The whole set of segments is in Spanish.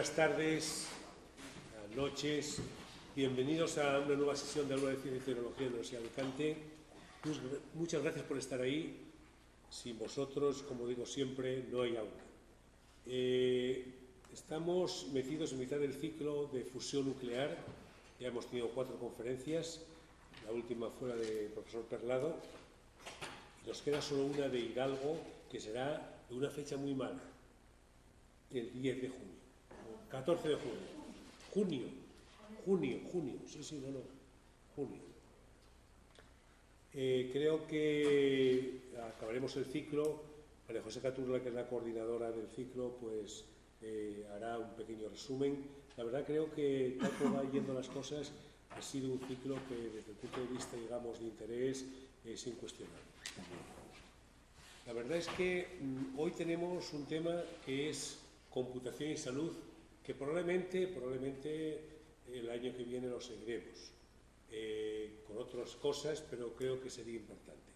buenas tardes, buenas noches, bienvenidos a una nueva sesión de Aula de Ciencia y Tecnología de la Universidad de Alicante. Muchas gracias por estar ahí. Sin vosotros, como digo siempre, no hay aula. Estamos metidos en mitad del ciclo de fusión nuclear. Ya hemos tenido 4 conferencias, la última fue la del profesor Perlado, y nos queda solo una de Hidalgo, que será de una fecha muy mala, el 10 de junio, 14 de junio, junio, junio. Creo que acabaremos el ciclo. María José Caturla, que es la coordinadora del ciclo, pues hará un pequeño resumen. La verdad creo que tal como van yendo las cosas, ha sido un ciclo que desde el punto de vista, digamos, de interés es incuestionable. La verdad es que hoy tenemos un tema que es computación y salud, que probablemente el año que viene lo seguiremos con otras cosas, pero creo que sería importante.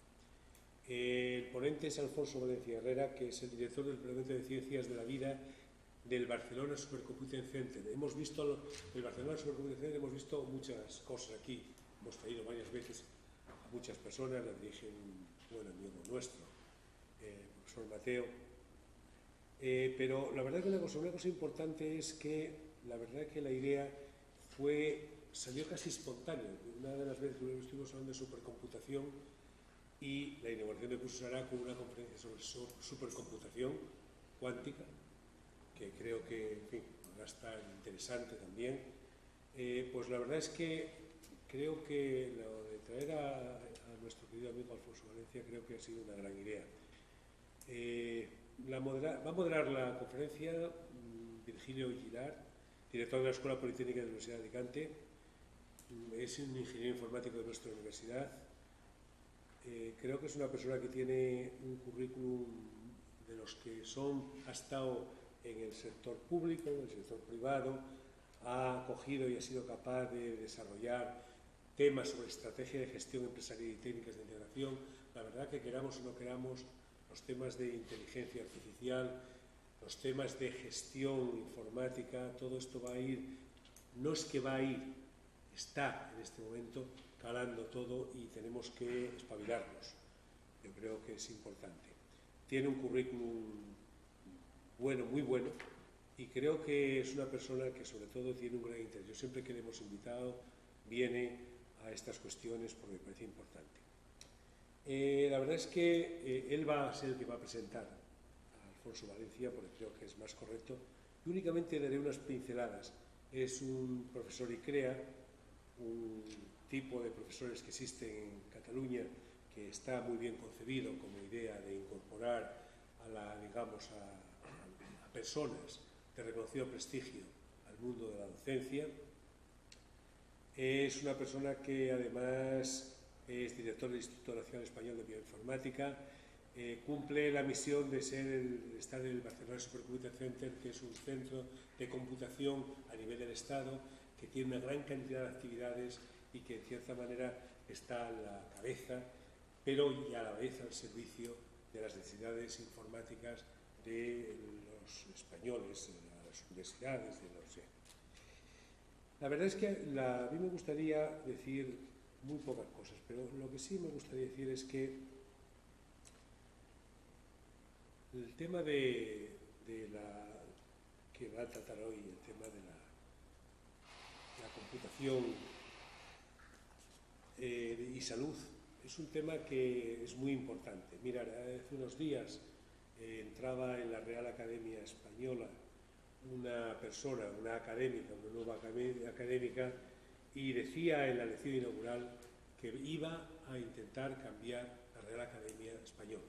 El ponente es Alfonso Valencia Herrera, que es el director del Departamento de Ciencias de la Vida del Barcelona Supercomputing Center. El Barcelona Supercomputing Center hemos visto muchas cosas aquí. Hemos traído varias veces a muchas personas, la dirige un buen amigo nuestro, el profesor Mateo. Pero la verdad que una cosa importante es que la verdad que la idea salió casi espontánea. Una de las veces que estuvimos hablando de supercomputación y la inauguración de cursos hará con una conferencia sobre supercomputación cuántica, que creo que, en fin, va a estar interesante también. Pues la verdad es que creo que lo de traer a nuestro querido amigo Alfonso Valencia creo que ha sido una gran idea. Va a moderar la conferencia Virgilio Girard, director de la Escuela Politécnica de la Universidad de Alicante. Es un ingeniero informático de nuestra universidad. Creo que es una persona que tiene un currículum de los que ha estado en el sector público, en el sector privado, ha cogido y ha sido capaz de desarrollar temas sobre estrategia de gestión empresarial y técnicas de integración. La verdad que queramos o no queramos, los temas de inteligencia artificial, los temas de gestión informática, todo esto va a ir, no es que va a ir, está en este momento calando todo y tenemos que espabilarnos. Yo creo que es importante. Tiene un currículum bueno, muy bueno, y creo que es una persona que sobre todo tiene un gran interés. Yo siempre que le hemos invitado viene a estas cuestiones porque me parece importante. La verdad es que él va a ser el que va a presentar a Alfonso Valencia, porque creo que es más correcto, y únicamente daré unas pinceladas. Es un profesor ICREA, un tipo de profesores que existen en Cataluña que está muy bien concebido como idea de incorporar a personas de reconocido prestigio al mundo de la docencia. Es una persona que además es director del Instituto Nacional Español de Bioinformática, cumple la misión de estar en el Barcelona Supercomputing Center, que es un centro de computación a nivel del Estado, que tiene una gran cantidad de actividades y que en cierta manera está a la cabeza, pero y a la vez al servicio de las necesidades informáticas de los españoles, de las universidades, La verdad es que a mí me gustaría decir muy pocas cosas, pero lo que sí me gustaría decir es que el tema que va a tratar hoy, el tema de la computación y salud, es un tema que es muy importante. Mirad, hace unos días entraba en la Real Academia Española una persona, una académica, una nueva académica, y decía en la lección inaugural que iba a intentar cambiar la Real Academia Española.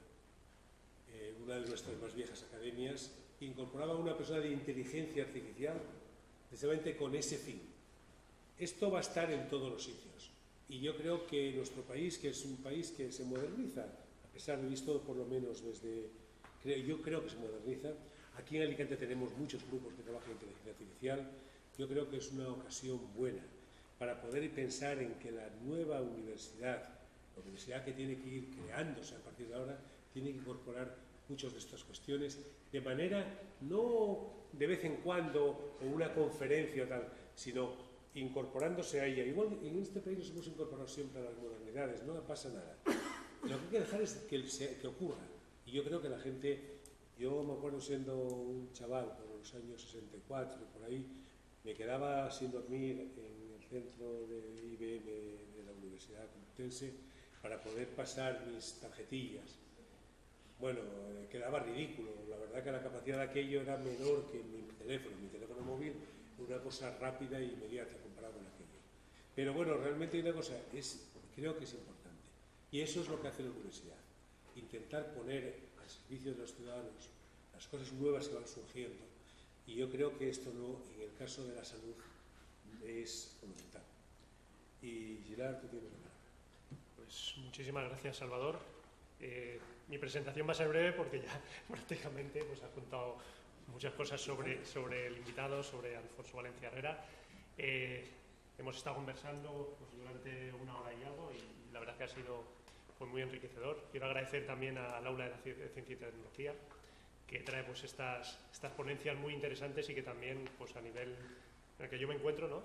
Una de nuestras más viejas academias incorporaba a una persona de inteligencia artificial precisamente con ese fin. Esto va a estar en todos los sitios y yo creo que nuestro país, que es un país que se moderniza, a pesar de visto por lo menos yo creo que se moderniza. Aquí en Alicante tenemos muchos grupos que trabajan en inteligencia artificial. Yo creo que es una ocasión buena para poder pensar en que la nueva universidad, la universidad que tiene que ir creándose a partir de ahora, tiene que incorporar muchas de estas cuestiones, de manera no de vez en cuando o una conferencia o tal, sino incorporándose a ella. Igual en este país nos hemos incorporado siempre a las modernidades, no pasa nada. Lo que hay que dejar es que ocurra. Y yo creo que la gente, yo me acuerdo siendo un chaval por los años 64, por ahí, me quedaba sin dormir en el centro de IBM de la Universidad Complutense para poder pasar mis tarjetillas. Bueno, quedaba ridículo. La verdad que la capacidad de aquello era menor que mi teléfono móvil, una cosa rápida e inmediata comparado con aquello. Pero bueno, realmente hay una cosa, creo que es importante. Y eso es lo que hace la universidad. Intentar poner al servicio de los ciudadanos las cosas nuevas que van surgiendo. Y yo creo que esto no, en el caso de la salud, es fundamental. Y Gerard, tú tienes la palabra. Pues muchísimas gracias, Salvador. Mi presentación va a ser breve porque ya prácticamente pues, has contado muchas cosas sobre el invitado, sobre Alfonso Valencia Herrera. Hemos estado conversando pues, durante una hora y algo y la verdad que ha sido pues, muy enriquecedor. Quiero agradecer también al Aula de Ciencia y Tecnología, que trae pues, estas ponencias muy interesantes y que también pues, a nivel en el que yo me encuentro, ¿no?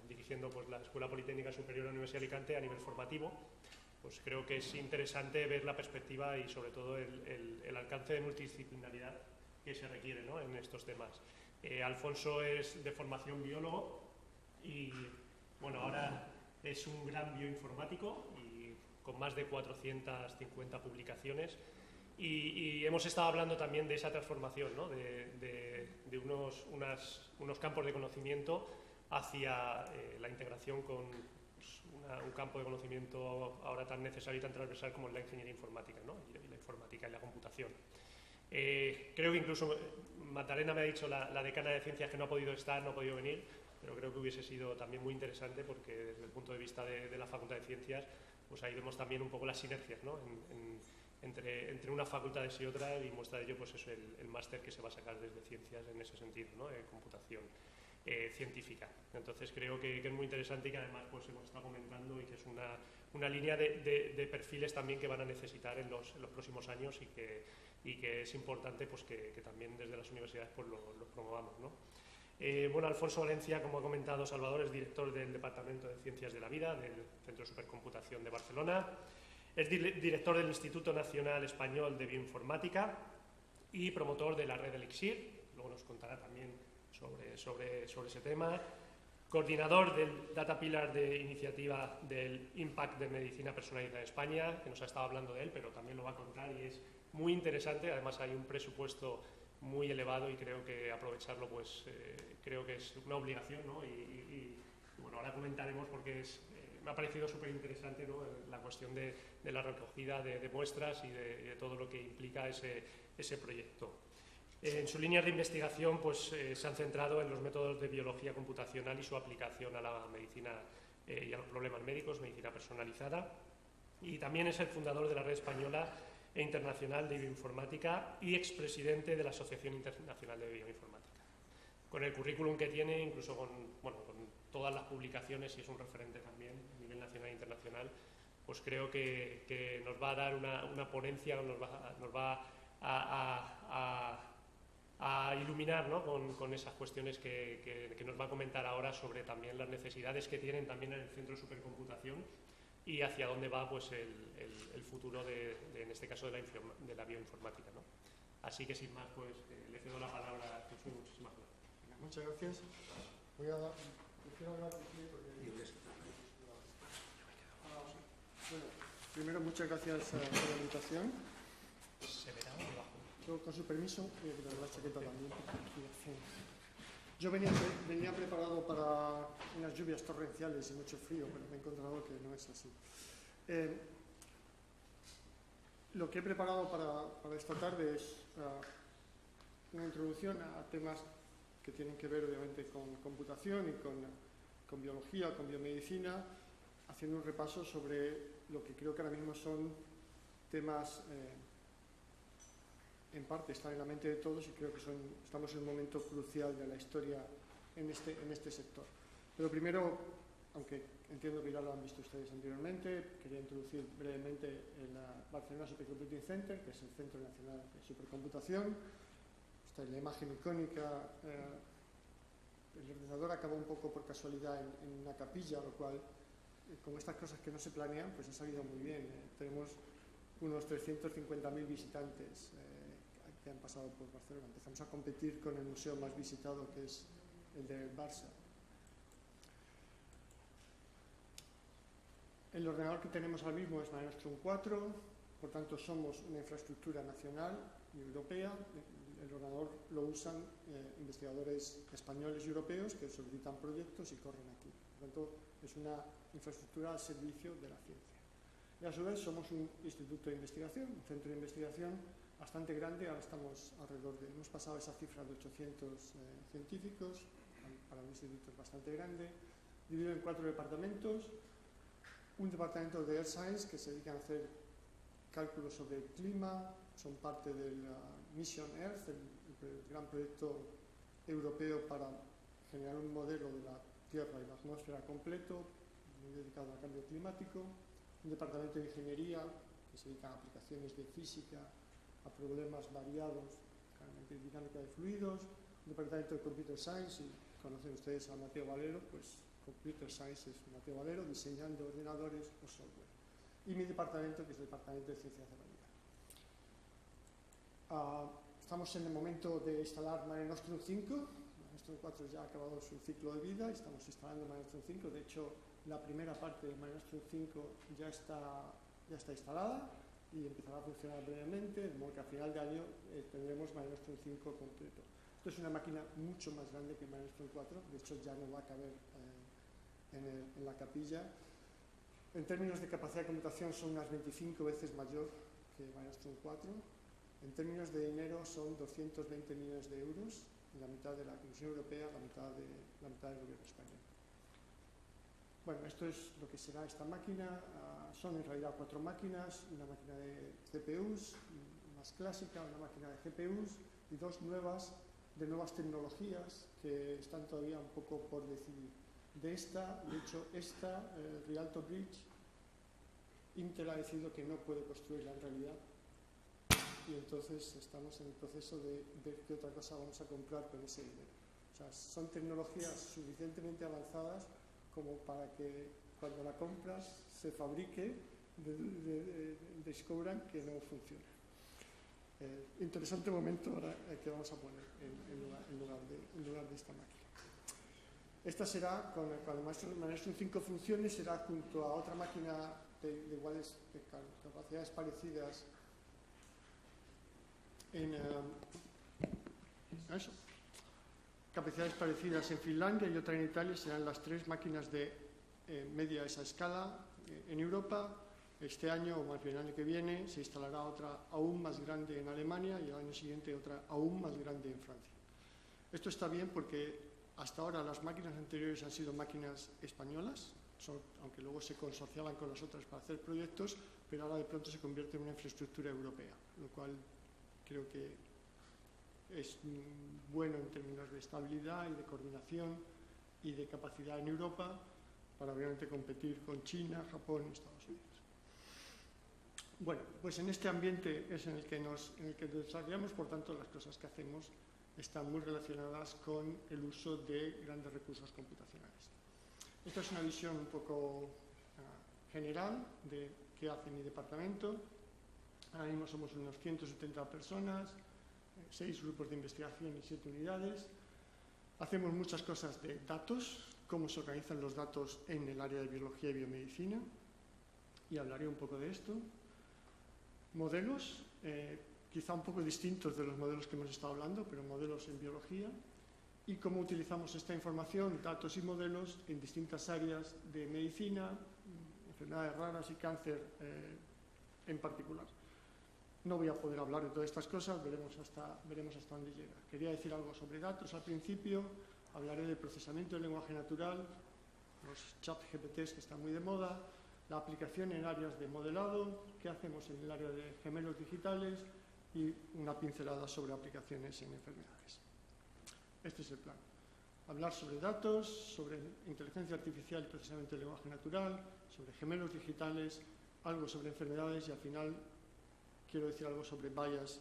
Dirigiendo pues, la Escuela Politécnica Superior de la Universidad de Alicante a nivel formativo, pues creo que es interesante ver la perspectiva y sobre todo el alcance de multidisciplinaridad que se requiere, ¿no? En estos temas. Alfonso es de formación biólogo y bueno, ahora es un gran bioinformático y con más de 450 publicaciones y hemos estado hablando también de esa transformación, ¿no? de unos campos de conocimiento hacia la integración con un campo de conocimiento ahora tan necesario y tan transversal como es la ingeniería informática, ¿no? y la informática y la computación. Creo que incluso Magdalena me ha dicho, la decana de ciencias, que no ha podido estar, no ha podido venir, pero creo que hubiese sido también muy interesante porque desde el punto de vista de la Facultad de Ciencias pues ahí vemos también un poco las sinergias, ¿no? entre unas facultades y otras, y muestra de ello pues eso, el máster que se va a sacar desde ciencias en ese sentido, ¿no? Computación científica. Entonces creo que es muy interesante y que además pues hemos estado comentando y que es una línea de perfiles también que van a necesitar en los próximos años y que es importante pues que también desde las universidades pues lo promovamos, ¿no? Bueno, Alfonso Valencia, como ha comentado Salvador, es director del Departamento de Ciencias de la Vida del Centro de Supercomputación de Barcelona, es director del Instituto Nacional Español de Bioinformática y promotor de la red Elixir, luego nos contará también sobre ese tema, coordinador del Data Pillar de iniciativa del Impact de Medicina Personalizada en España, que nos ha estado hablando de él, pero también lo va a contar y es muy interesante. Además hay un presupuesto muy elevado y creo que aprovecharlo pues creo que es una obligación, ¿no? Y bueno, ahora comentaremos porque me ha parecido súper interesante, ¿no? La cuestión de la recogida de muestras y de todo lo que implica ese proyecto. En sus líneas de investigación pues, se han centrado en los métodos de biología computacional y su aplicación a la medicina y a los problemas médicos, medicina personalizada, y también es el fundador de la Red Española e Internacional de Bioinformática y expresidente de la Asociación Internacional de Bioinformática. Con el currículum que tiene, incluso con todas las publicaciones, y es un referente también a nivel nacional e internacional, pues creo que nos va a dar una ponencia, nos va a iluminar, ¿no? con esas cuestiones que nos va a comentar ahora sobre también las necesidades que tienen también en el Centro de Supercomputación y hacia dónde va pues, el futuro en este caso de la bioinformática, ¿no? Así que sin más, pues le cedo la palabra a Jesús. Muchísimas gracias. Muchas gracias. Prefiero hablar de ti porque... Bueno, primero muchas gracias por la invitación. ¿Se verá o debajo? Yo, con su permiso, voy a quitar la chaqueta también. Yo venía preparado para unas lluvias torrenciales y mucho frío, pero me he encontrado que no es así. Lo que he preparado para esta tarde es una introducción a temas que tienen que ver obviamente con computación y con biología, con biomedicina, haciendo un repaso sobre lo que creo que ahora mismo son temas en parte están en la mente de todos y creo que estamos en un momento crucial de la historia en este sector. Pero primero, aunque entiendo que ya lo han visto ustedes anteriormente. Quería introducir brevemente el Barcelona Supercomputing Center, que es el Centro Nacional de Supercomputación. Esta es la imagen icónica. El ordenador acabó un poco por casualidad en una capilla, lo cual, como estas cosas que no se planean, pues ha salido muy bien. Tenemos unos 350.000 visitantes que han pasado por Barcelona. Empezamos a competir con el museo más visitado, que es el de Barça. El ordenador que tenemos ahora mismo es Maelstrom 4, por tanto somos una infraestructura nacional y europea. El ordenador lo usan investigadores españoles y europeos que solicitan proyectos y corren aquí. Por tanto, es una infraestructura al servicio de la ciencia. Y a su vez somos un instituto de investigación, un centro de investigación bastante grande. Ahora estamos hemos pasado esa cifra de 800 científicos. Para un instituto es bastante grande, dividido en 4 departamentos. Un departamento de Earth Science que se dedica a hacer cálculos sobre el clima, son parte del Mission Earth, el gran proyecto europeo para generar un modelo de la Tierra y la atmósfera completo, muy dedicado al cambio climático. Un departamento de ingeniería que se dedica a aplicaciones de física, a problemas variados, claramente dinámica de fluidos. Un departamento de Computer Science, y conocen ustedes a Mateo Valero, pues Computer Science es Mateo Valero, diseñando ordenadores o software. Y mi departamento, que es el Departamento de Ciencias de la Vida. Estamos en el momento de instalar Mare Nostrum 5. Mare Nostrum 4 ya ha acabado su ciclo de vida y estamos instalando Mare Nostrum 5. De hecho, la primera parte de Mare Nostrum 5 ya está instalada y empezará a funcionar brevemente, de modo que a final de año tendremos Mare Nostrum 5 completo. Esto es una máquina mucho más grande que Mare Nostrum 4, de hecho ya no va a caber en la capilla. En términos de capacidad de computación son unas 25 veces mayor que Mare Nostrum 4. En términos de dinero son 220 millones de euros, la mitad de la Comisión Europea, la mitad del gobierno español. Bueno, esto es lo que será esta máquina. Son en realidad 4 máquinas, una máquina de CPUs, más clásica, una máquina de GPUs y 2 nuevas tecnologías que están todavía un poco por decidir. De hecho, Rialto Bridge, Intel ha decidido que no puede construirla en realidad, y entonces estamos en el proceso de ver qué otra cosa vamos a comprar con ese dinero. O sea, son tecnologías suficientemente avanzadas como para que cuando la compras se fabrique, descubran que no funciona. Interesante momento ahora que vamos a poner en lugar de esta máquina. Esta será, cuando Maelstrom 5 funcione, será junto a otra máquina de iguales capacidades parecidas en Finlandia y otra en Italia. Serán las 3 máquinas de media esa escala en Europa. Este año, o más bien el año que viene, se instalará otra aún más grande en Alemania y el año siguiente otra aún más grande en Francia. Esto está bien porque hasta ahora las máquinas anteriores han sido máquinas españolas, aunque luego se consorciaban con las otras para hacer proyectos, pero ahora de pronto se convierte en una infraestructura europea, lo cual creo que es bueno en términos de estabilidad y de coordinación y de capacidad en Europa para obviamente competir con China, Japón y Estados Unidos. Bueno, pues en este ambiente es en el que desarrollamos, por tanto, las cosas que hacemos están muy relacionadas con el uso de grandes recursos computacionales. Esta es una visión un poco general de qué hace mi departamento. Ahora mismo somos unos 170 personas, 6 grupos de investigación y 7 unidades. Hacemos muchas cosas de datos, cómo se organizan los datos en el área de biología y biomedicina, y hablaré un poco de esto. Modelos, quizá un poco distintos de los modelos que hemos estado hablando, pero modelos en biología, y cómo utilizamos esta información, datos y modelos, en distintas áreas de medicina, enfermedades raras y cáncer en particular. No voy a poder hablar de todas estas cosas, veremos hasta dónde llega. Quería decir algo sobre datos al principio, hablaré del procesamiento del lenguaje natural, los chat GPTs que están muy de moda, la aplicación en áreas de modelado, qué hacemos en el área de gemelos digitales y una pincelada sobre aplicaciones en enfermedades. Este es el plan. hablar sobre datos, sobre inteligencia artificial y procesamiento del lenguaje natural, sobre gemelos digitales, algo sobre enfermedades y al final quiero decir algo sobre bias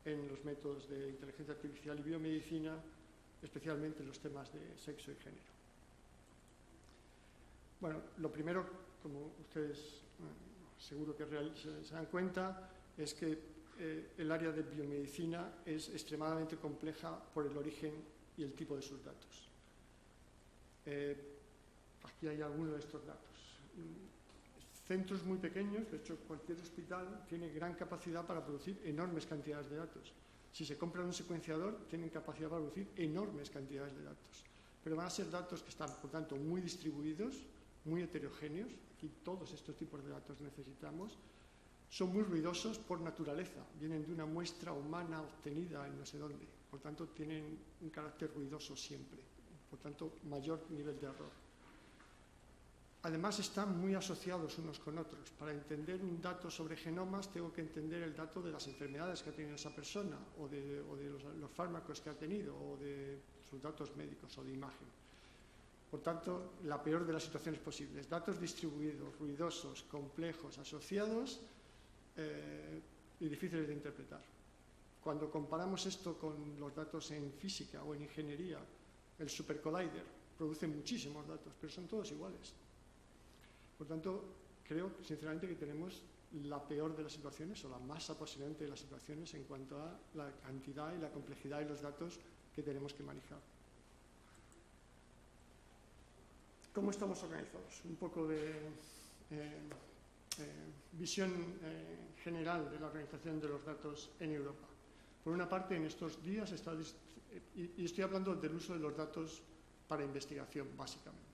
en los métodos de inteligencia artificial y biomedicina, especialmente en los temas de sexo y género. Bueno, lo primero, como ustedes seguro que se dan cuenta, es que el área de biomedicina es extremadamente compleja por el origen y el tipo de sus datos. Aquí hay algunos de estos datos. Centros muy pequeños, de hecho cualquier hospital tiene gran capacidad para producir enormes cantidades de datos. Si se compra un secuenciador, tienen capacidad para producir enormes cantidades de datos. Pero van a ser datos que están, por tanto, muy distribuidos, muy heterogéneos. Aquí todos estos tipos de datos necesitamos. Son muy ruidosos por naturaleza. Vienen de una muestra humana obtenida en no sé dónde. Por tanto, tienen un carácter ruidoso siempre. Por tanto, mayor nivel de error. Además, están muy asociados unos con otros. Para entender un dato sobre genomas, tengo que entender el dato de las enfermedades que ha tenido esa persona, o de los fármacos que ha tenido, o de sus datos médicos o de imagen. Por tanto, la peor de las situaciones posibles. Datos distribuidos, ruidosos, complejos, asociados y difíciles de interpretar. Cuando comparamos esto con los datos en física o en ingeniería, el Supercollider produce muchísimos datos, pero son todos iguales. Por tanto, creo sinceramente que tenemos la peor de las situaciones o la más apasionante de las situaciones en cuanto a la cantidad y la complejidad de los datos que tenemos que manejar. ¿Cómo estamos organizados? Un poco de visión general de la organización de los datos en Europa. Por una parte, en estos días y estoy hablando del uso de los datos para investigación, básicamente.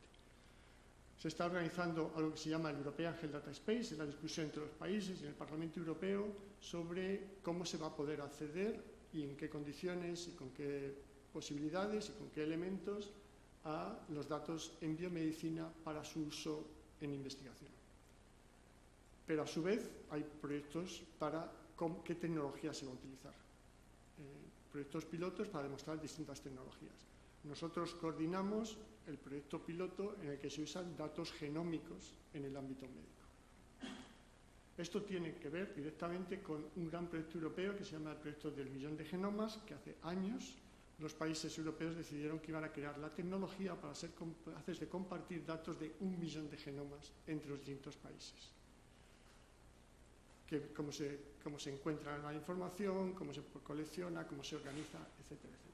Se está organizando algo que se llama el European Health Data Space, es la discusión entre los países y en el Parlamento Europeo sobre cómo se va a poder acceder y en qué condiciones y con qué posibilidades y con qué elementos a los datos en biomedicina para su uso en investigación. Pero a su vez hay proyectos para qué tecnología se va a utilizar. Proyectos pilotos para demostrar distintas tecnologías. Nosotros coordinamos el proyecto piloto en el que se usan datos genómicos en el ámbito médico. Esto tiene que ver directamente con un gran proyecto europeo que se llama el proyecto del millón de genomas, que hace años los países europeos decidieron que iban a crear la tecnología para ser capaces de compartir datos de 1 millón de genomas entre los distintos países. Cómo se encuentra la información, cómo se colecciona, cómo se organiza, etcétera, etcétera.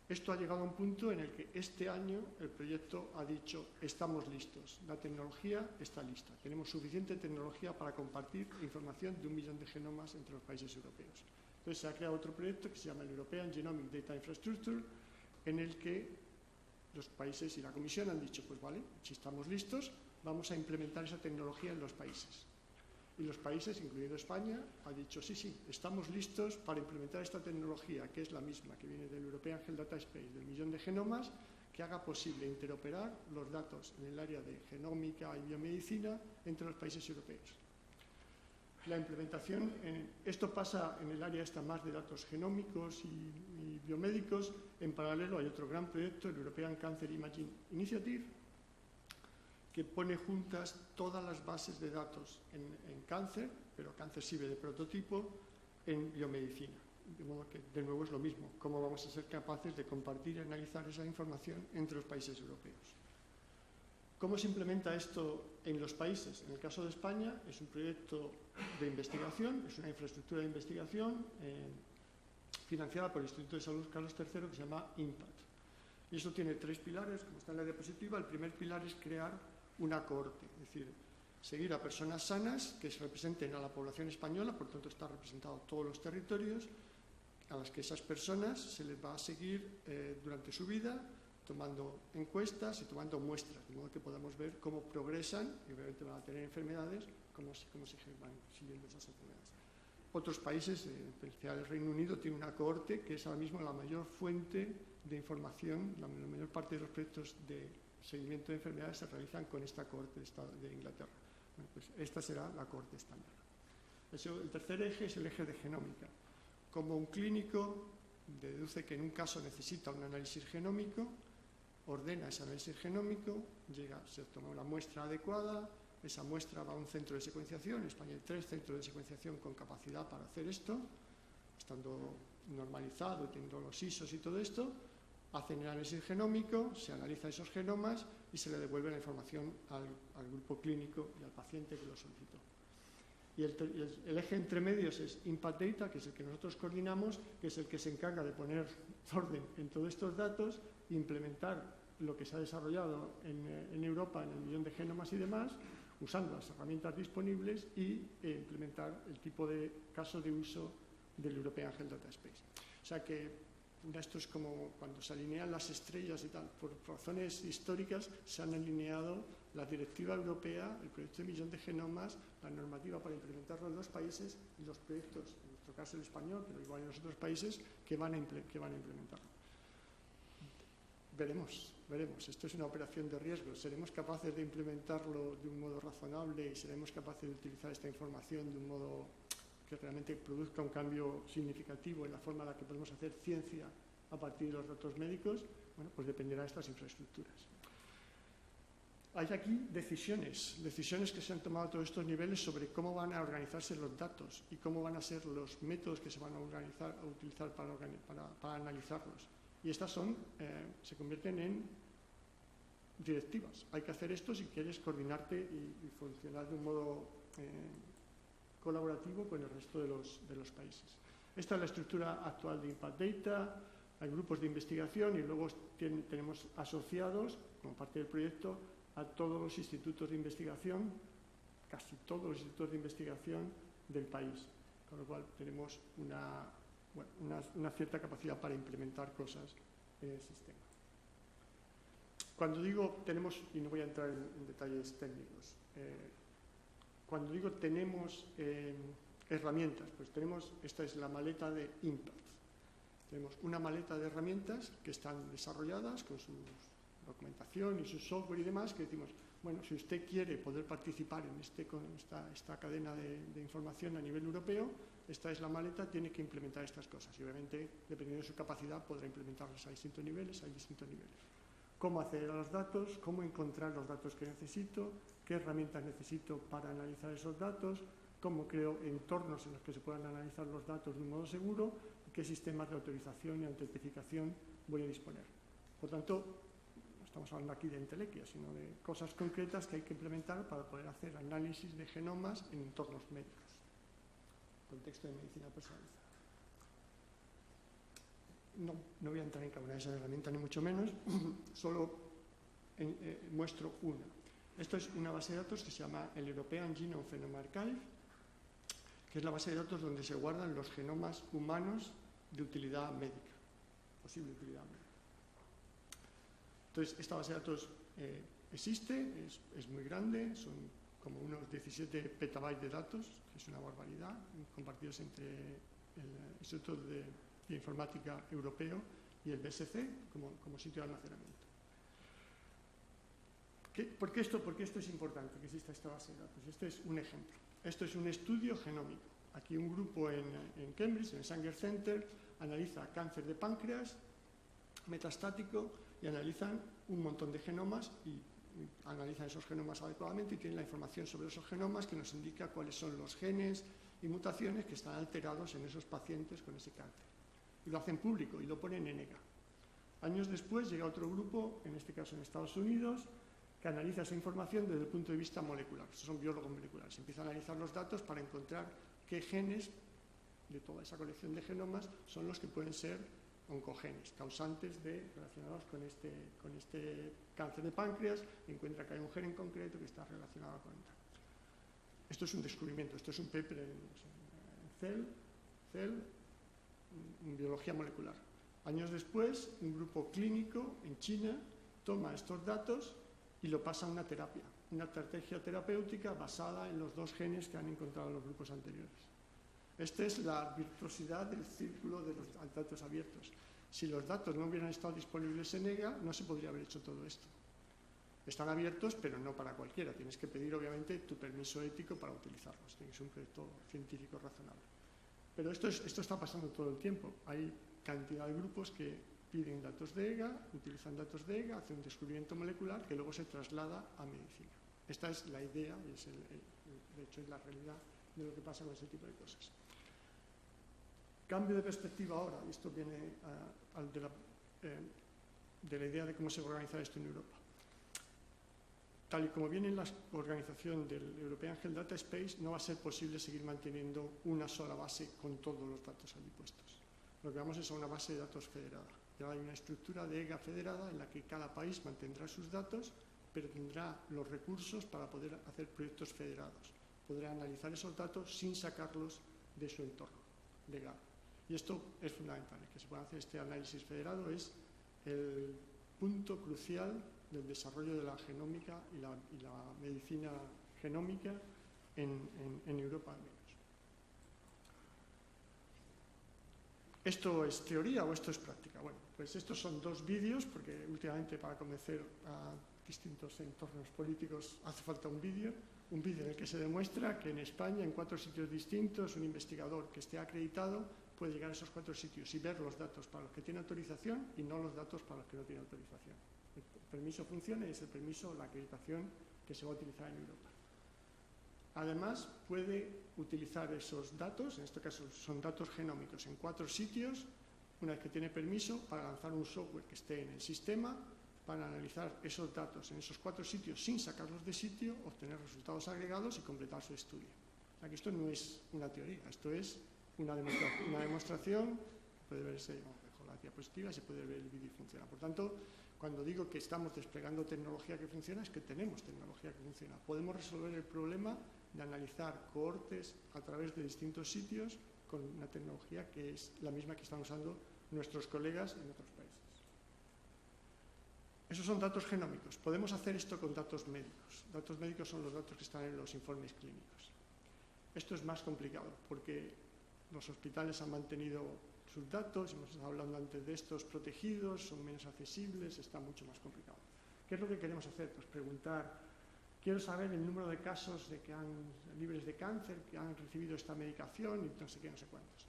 Esto ha llegado a un punto en el que este año el proyecto ha dicho estamos listos, la tecnología está lista, tenemos suficiente tecnología para compartir información de 1 millón de genomas entre los países europeos. Entonces se ha creado otro proyecto que se llama el European Genomic Data Infrastructure, en el que los países y la Comisión han dicho, pues vale, si estamos listos, vamos a implementar esa tecnología en los países. Y los países, incluido España, ha dicho, sí, estamos listos para implementar esta tecnología, que es la misma que viene del European Health Data Space, del millón de genomas, que haga posible interoperar los datos en el área de genómica y biomedicina entre los países europeos. La implementación, esto pasa en el área más de datos genómicos y biomédicos. En paralelo hay otro gran proyecto, el European Cancer Imaging Initiative, que pone juntas todas las bases de datos en cáncer, pero cáncer SIBE de prototipo, en biomedicina. De modo que, de nuevo, es lo mismo. ¿Cómo vamos a ser capaces de compartir y analizar esa información entre los países europeos? ¿Cómo se implementa esto en los países? En el caso de España, es un proyecto de investigación, es una infraestructura de investigación financiada por el Instituto de Salud Carlos III, que se llama IMPACT. Y eso tiene 3 pilares, como está en la diapositiva. El primer pilar es crear una cohorte, es decir, seguir a personas sanas que se representen a la población española, por tanto está representado todos los territorios, a las que esas personas se les va a seguir durante su vida, tomando encuestas y tomando muestras, de modo que podamos ver cómo progresan, y obviamente van a tener enfermedades, cómo se van siguiendo esas enfermedades. Otros países, en especial el Reino Unido, tiene una cohorte que es ahora mismo la mayor fuente de información. La mayor parte de los proyectos de seguimiento de enfermedades se realizan con esta cohorte de Inglaterra. Bueno, pues esta será la cohorte estándar. El tercer eje es el eje de genómica. Como un clínico deduce que en un caso necesita un análisis genómico, ordena ese análisis genómico, se toma una muestra adecuada, esa muestra va a un centro de secuenciación. En España hay 3 centros de secuenciación con capacidad para hacer esto, estando normalizado, teniendo los ISOs y todo esto. Hacen el análisis genómico, se analiza esos genomas y se le devuelve la información al grupo clínico y al paciente que lo solicitó. Y el eje entre medios es Impact Data, que es el que nosotros coordinamos, que es el que se encarga de poner orden en todos estos datos, implementar lo que se ha desarrollado en Europa en el millón de genomas y demás, usando las herramientas disponibles y implementar el tipo de caso de uso del European Health Data Space. O sea que esto es como cuando se alinean las estrellas y tal. Por razones históricas se han alineado la directiva europea, el proyecto de millón de genomas, la normativa para implementarlo en los países y los proyectos, en nuestro caso el español, pero igual en los otros países, que van a implementarlo. Veremos. Esto es una operación de riesgo. ¿Seremos capaces de implementarlo de un modo razonable y seremos capaces de utilizar esta información de un modo que realmente produzca un cambio significativo en la forma en la que podemos hacer ciencia a partir de los datos médicos? Bueno, pues dependerá de estas infraestructuras. Hay aquí decisiones que se han tomado a todos estos niveles sobre cómo van a organizarse los datos y cómo van a ser los métodos que se van a utilizar para analizarlos. Y estas se convierten en directivas. Hay que hacer esto si quieres coordinarte y funcionar de un modo colaborativo con el resto de los países. Esta es la estructura actual de Impact Data. Hay grupos de investigación y luego tenemos asociados, como parte del proyecto, a todos los institutos de investigación, casi todos los institutos de investigación del país, con lo cual tenemos una cierta capacidad para implementar cosas en el sistema. Cuando digo tenemos, y no voy a entrar en detalles técnicos, cuando digo tenemos herramientas, pues esta es la maleta de Impact. Tenemos una maleta de herramientas que están desarrolladas con su documentación y su software y demás, que decimos, bueno, si usted quiere poder participar en esta cadena de información a nivel europeo, esta es la maleta, tiene que implementar estas cosas. Y obviamente, dependiendo de su capacidad, podrá implementarlas a distintos niveles, Cómo acceder a los datos, cómo encontrar los datos que necesito, qué herramientas necesito para analizar esos datos, cómo creo entornos en los que se puedan analizar los datos de un modo seguro, y qué sistemas de autorización y autentificación voy a disponer. Por tanto, no estamos hablando aquí de entelequia, sino de cosas concretas que hay que implementar para poder hacer análisis de genomas en entornos médicos. Contexto de medicina personalizada. No voy a entrar en cada una de esas herramientas, ni mucho menos, solo muestro una. Esto es una base de datos que se llama el European Genome Phenome Archive, que es la base de datos donde se guardan los genomas humanos de utilidad médica, posible utilidad médica. Entonces, esta base de datos existe, es muy grande, son como unos 17 petabytes de datos, que es una barbaridad, compartidos entre el Instituto de Informática Europeo y el BSC como sitio de almacenamiento. ¿Por qué esto es importante, que exista esta base de datos? Este es un ejemplo. Esto es un estudio genómico. Aquí un grupo en Cambridge, en el Sanger Center, analiza cáncer de páncreas metastático y analizan un montón de genomas y analizan esos genomas adecuadamente y tienen la información sobre esos genomas que nos indica cuáles son los genes y mutaciones que están alterados en esos pacientes con ese cáncer. Y lo hacen público y lo ponen en EGA. Años después llega otro grupo, en este caso en Estados Unidos, que analiza esa información desde el punto de vista molecular. Estos son biólogos moleculares. Empiezan a analizar los datos para encontrar qué genes de toda esa colección de genomas son los que pueden ser oncogenes, causantes relacionados con este cáncer de páncreas. Encuentra que hay un gen en concreto que está relacionado con el cáncer. Esto es un descubrimiento, esto es un paper en Cell, en biología molecular. Años después, un grupo clínico en China toma estos datos y lo pasa a una terapia, una estrategia terapéutica basada en los 2 genes que han encontrado en los grupos anteriores. Esta es la virtuosidad del círculo de los datos abiertos. Si los datos no hubieran estado disponibles en EGA, no se podría haber hecho todo esto. Están abiertos, pero no para cualquiera. Tienes que pedir, obviamente, tu permiso ético para utilizarlos. Tiene que ser un proyecto científico razonable. Pero esto está pasando todo el tiempo. Hay cantidad de grupos que piden datos de EGA, utilizan datos de EGA, hacen un descubrimiento molecular que luego se traslada a medicina. Esta es la idea y de hecho es la realidad de lo que pasa con ese tipo de cosas. Cambio de perspectiva ahora, y esto viene de la idea de cómo se va a organizar esto en Europa. Tal y como viene en la organización del European Health Data Space, no va a ser posible seguir manteniendo una sola base con todos los datos allí puestos. Lo que vamos es a una base de datos federada. Ya hay una estructura de EGA federada en la que cada país mantendrá sus datos, pero tendrá los recursos para poder hacer proyectos federados. Podrá analizar esos datos sin sacarlos de su entorno legal. Y esto es fundamental, que se pueda hacer este análisis federado es el punto crucial del desarrollo de la genómica y la medicina genómica en Europa al menos. ¿Esto es teoría o esto es práctica? Bueno, pues estos son dos vídeos, porque últimamente para convencer a distintos entornos políticos hace falta un vídeo en el que se demuestra que en España, en 4 sitios distintos, un investigador que esté acreditado puede llegar a esos 4 sitios y ver los datos para los que tiene autorización y no los datos para los que no tiene autorización. El permiso funciona y es el permiso, la acreditación que se va a utilizar en Europa. Además, puede utilizar esos datos, en este caso son datos genómicos, en 4 sitios, una vez que tiene permiso, para lanzar un software que esté en el sistema, para analizar esos datos en esos 4 sitios sin sacarlos de sitio, obtener resultados agregados y completar su estudio. O sea que esto no es una teoría, esto es una demostración, puede verse, dejo la diapositiva, se puede ver el vídeo y funciona. Por tanto, cuando digo que estamos desplegando tecnología que funciona, es que tenemos tecnología que funciona. Podemos resolver el problema de analizar cohortes a través de distintos sitios con una tecnología que es la misma que están usando nuestros colegas en otros países. Esos son datos genómicos. Podemos hacer esto con datos médicos. Datos médicos son los datos que están en los informes clínicos. Esto es más complicado porque los hospitales han mantenido sus datos, hemos estado hablando antes de estos protegidos, son menos accesibles, está mucho más complicado. ¿Qué es lo que queremos hacer? Pues preguntar, quiero saber el número de casos libres de cáncer que han recibido esta medicación y no sé qué, no sé cuántos.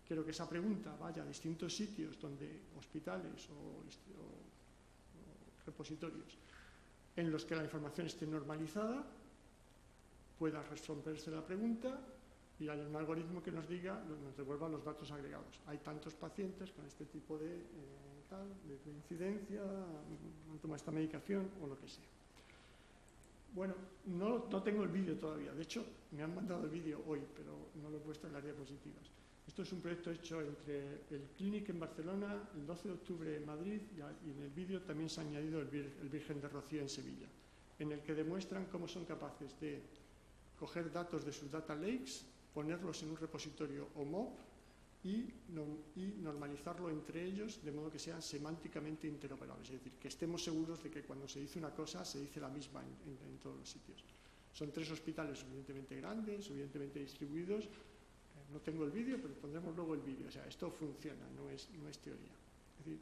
Quiero que esa pregunta vaya a distintos sitios donde hospitales o repositorios en los que la información esté normalizada, pueda resolverse la pregunta y hay un algoritmo que nos diga, nos devuelva los datos agregados. Hay tantos pacientes con este tipo de incidencia, han tomado esta medicación o lo que sea. Bueno, no tengo el vídeo todavía. De hecho, me han mandado el vídeo hoy, pero no lo he puesto en las diapositivas. Esto es un proyecto hecho entre el Clínic en Barcelona, el 12 de octubre en Madrid y en el vídeo también se ha añadido el Virgen de Rocío en Sevilla, en el que demuestran cómo son capaces de coger datos de sus data lakes, ponerlos en un repositorio OMOP y normalizarlo entre ellos de modo que sean semánticamente interoperables, es decir, que estemos seguros de que cuando se dice una cosa se dice la misma en todos los sitios. Son 3 hospitales suficientemente grandes, suficientemente distribuidos. No tengo el vídeo, pero pondremos luego el vídeo. O sea, esto funciona, no es teoría. Es decir,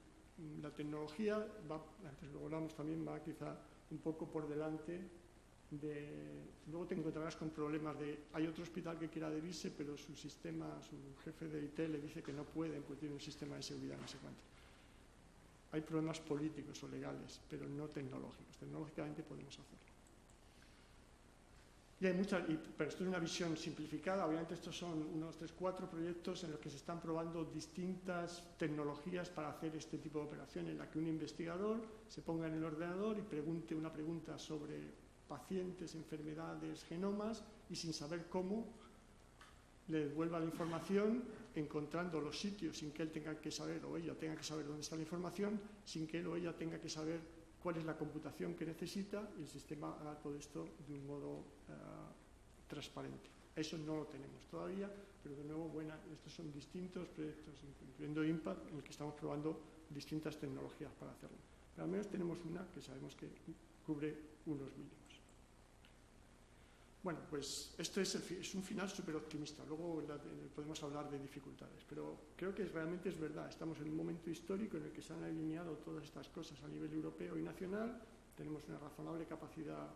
la tecnología va, antes lo hablamos también, va quizá un poco por delante de... Luego te encontrarás con problemas de... Hay otro hospital que quiere adherirse, pero su sistema, su jefe de IT le dice que no pueden, pues tiene un sistema de seguridad, no sé cuánto. Hay problemas políticos o legales, pero no tecnológicos. Tecnológicamente podemos hacerlo. Y hay pero esto es una visión simplificada. Obviamente estos son unos 3, 4 proyectos en los que se están probando distintas tecnologías para hacer este tipo de operaciones, en la que un investigador se ponga en el ordenador y pregunte una pregunta sobre pacientes, enfermedades, genomas, y sin saber cómo le devuelva la información, encontrando los sitios sin que él tenga que saber o ella tenga que saber dónde está la información, sin que él o ella tenga que saber cuál es la computación que necesita, y el sistema haga todo esto de un modo transparente. Eso no lo tenemos todavía, pero de nuevo, estos son distintos proyectos, incluyendo IMPACT, en el que estamos probando distintas tecnologías para hacerlo. Pero al menos tenemos una que sabemos que cubre unos mínimos. Bueno, pues esto es un final súper optimista. Luego podemos hablar de dificultades, pero creo que realmente es verdad. Estamos en un momento histórico en el que se han alineado todas estas cosas a nivel europeo y nacional. Tenemos una razonable capacidad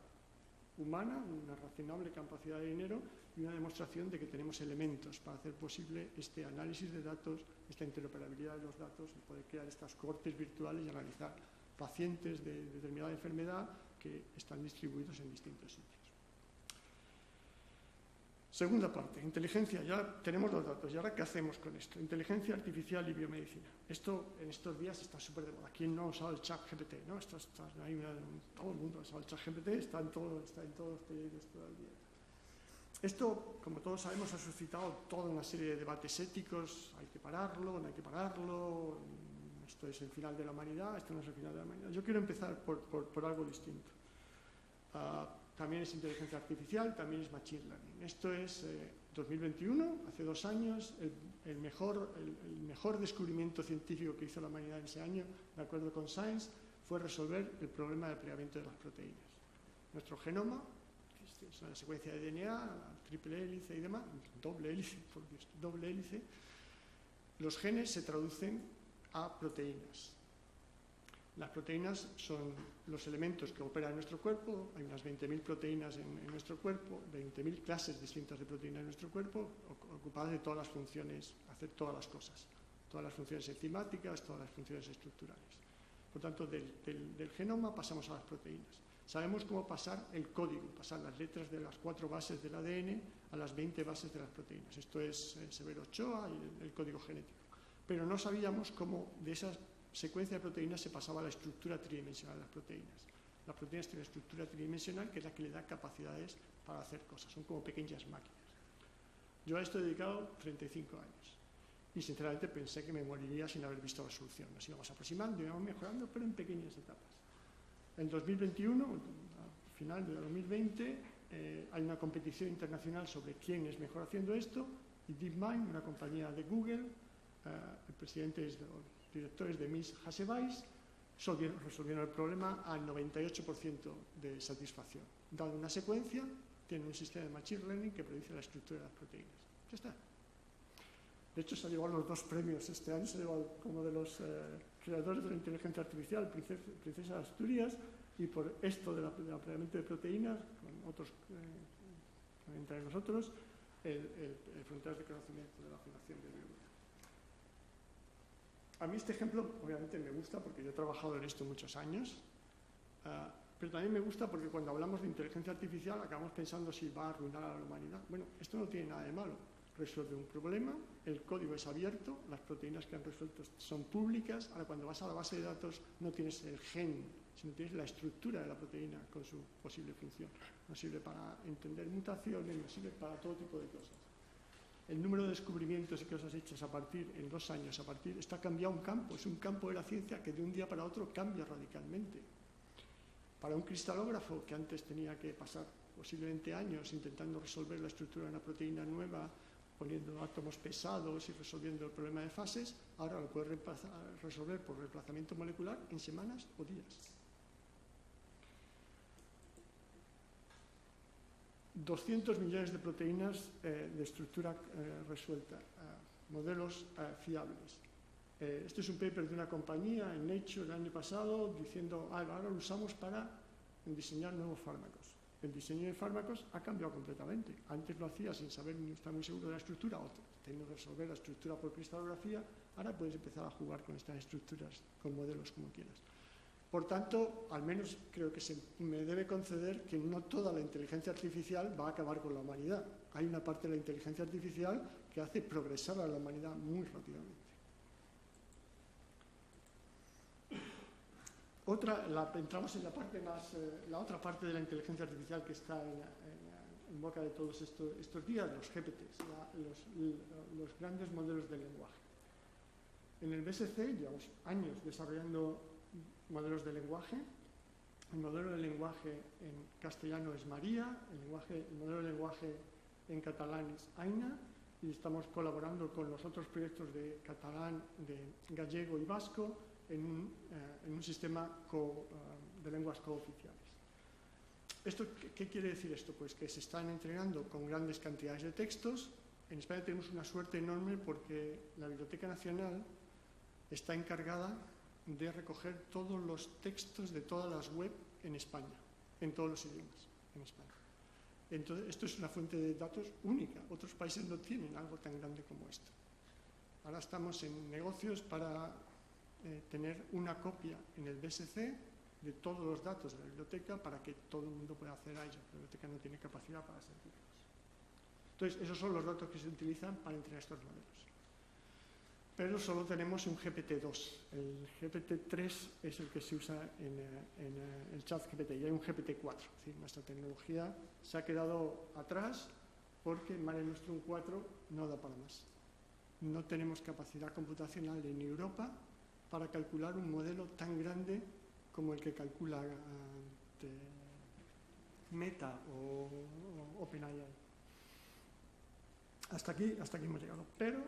humana, una razonable capacidad de dinero y una demostración de que tenemos elementos para hacer posible este análisis de datos, esta interoperabilidad de los datos y poder crear estas cohortes virtuales y analizar pacientes de determinada enfermedad que están distribuidos en distintos sitios. Segunda parte, inteligencia. Ya tenemos los datos. ¿Y ahora qué hacemos con esto? Inteligencia artificial y biomedicina. Esto en estos días está súper de moda. ¿Quién no ha usado el chat GPT? ¿No? Todo el mundo ha usado el chat GPT, está en todos los talleres todo el día. Esto, como todos sabemos, ha suscitado toda una serie de debates éticos. Hay que pararlo, no hay que pararlo. Esto es el final de la humanidad, esto no es el final de la humanidad. Yo quiero empezar por algo distinto. También es inteligencia artificial, también es machine learning. Esto es 2021, hace 2 años, el mejor descubrimiento científico que hizo la humanidad en ese año, de acuerdo con Science, fue resolver el problema del plegamiento de las proteínas. Nuestro genoma, que es una secuencia de DNA, triple hélice y demás, doble hélice, doble hélice, los genes se traducen a proteínas. Las proteínas son los elementos que operan en nuestro cuerpo. Hay unas 20.000 proteínas en nuestro cuerpo, 20.000 clases distintas de proteínas en nuestro cuerpo, ocupadas de todas las funciones, hacer todas las cosas, todas las funciones enzimáticas, todas las funciones estructurales. Por tanto, del genoma pasamos a las proteínas. Sabemos cómo pasar el código, pasar las letras de las 4 bases del ADN a las 20 bases de las proteínas. Esto es Severo Ochoa y el código genético. Pero no sabíamos cómo de esas secuencia de proteínas se pasaba a la estructura tridimensional de las proteínas. Las proteínas tienen estructura tridimensional que es la que le da capacidades para hacer cosas, son como pequeñas máquinas. Yo a esto he dedicado 35 años y sinceramente pensé que me moriría sin haber visto la solución. Nos íbamos aproximando, íbamos mejorando, pero en pequeñas etapas. En 2021, al final de 2020, hay una competición internacional sobre quién es mejor haciendo esto y DeepMind, una compañía de Google, el presidente es directores de MIS Hasselweis, resolvieron el problema al 98% de satisfacción. Dado una secuencia, tienen un sistema de machine learning que predice la estructura de las proteínas. Ya está. De hecho, se ha llevado los 2 premios este año, se ha llevado como de los creadores de la inteligencia artificial, Princesa de Asturias, y por esto del aplanamiento de proteínas, con otros, entre nosotros, el Fronteras de Conocimiento de la Fundación de Biología. A mí este ejemplo obviamente me gusta porque yo he trabajado en esto muchos años, pero también me gusta porque cuando hablamos de inteligencia artificial acabamos pensando si va a arruinar a la humanidad. Bueno, esto no tiene nada de malo. Resuelve un problema, el código es abierto, las proteínas que han resuelto son públicas. Ahora cuando vas a la base de datos no tienes el gen, sino tienes la estructura de la proteína con su posible función. Nos sirve para entender mutaciones, nos sirve para todo tipo de cosas. El número de descubrimientos y cosas hechas en 2 años, está cambiado un campo, es un campo de la ciencia que de un día para otro cambia radicalmente. Para un cristalógrafo que antes tenía que pasar posiblemente años intentando resolver la estructura de una proteína nueva, poniendo átomos pesados y resolviendo el problema de fases, ahora lo puede resolver por reemplazamiento molecular en semanas o días. 200 millones de proteínas de estructura resuelta, modelos fiables. Este es un paper de una compañía en Nature el año pasado diciendo ahora lo usamos para diseñar nuevos fármacos. El diseño de fármacos ha cambiado completamente. Antes lo hacía sin saber ni estar muy seguro de la estructura, o teniendo que resolver la estructura por cristalografía. Ahora puedes empezar a jugar con estas estructuras, con modelos como quieras. Por tanto, al menos creo que se me debe conceder que no toda la inteligencia artificial va a acabar con la humanidad. Hay una parte de la inteligencia artificial que hace progresar a la humanidad muy rápidamente. Entramos en la otra parte de la inteligencia artificial que está en boca de todos estos días, los GPTs, los grandes modelos de lenguaje. En el BSC llevamos años desarrollando modelos de lenguaje. El modelo de lenguaje en castellano es María, el modelo de lenguaje en catalán es Aina, y estamos colaborando con los otros proyectos de catalán, de gallego y vasco en un sistema de lenguas cooficiales. ¿Qué quiere decir esto? Pues que se están entrenando con grandes cantidades de textos. En España tenemos una suerte enorme porque la Biblioteca Nacional está encargada de recoger todos los textos de todas las web en España, en todos los idiomas. en España. Entonces, esto es una fuente de datos única. Otros países no tienen algo tan grande como esto. Ahora estamos en negocios para tener una copia en el BSC de todos los datos de la biblioteca para que todo el mundo pueda acceder a ello. La biblioteca no tiene capacidad para sentirlos. Entonces, esos son los datos que se utilizan para entrenar estos modelos. Pero solo tenemos un GPT-2. El GPT-3 es el que se usa en el ChatGPT y hay un GPT-4. Es decir, nuestra tecnología se ha quedado atrás porque Mare Nostrum 4 no da para más. No tenemos capacidad computacional en Europa para calcular un modelo tan grande como el que calcula Meta o OpenAI. Hasta aquí hemos llegado. Pero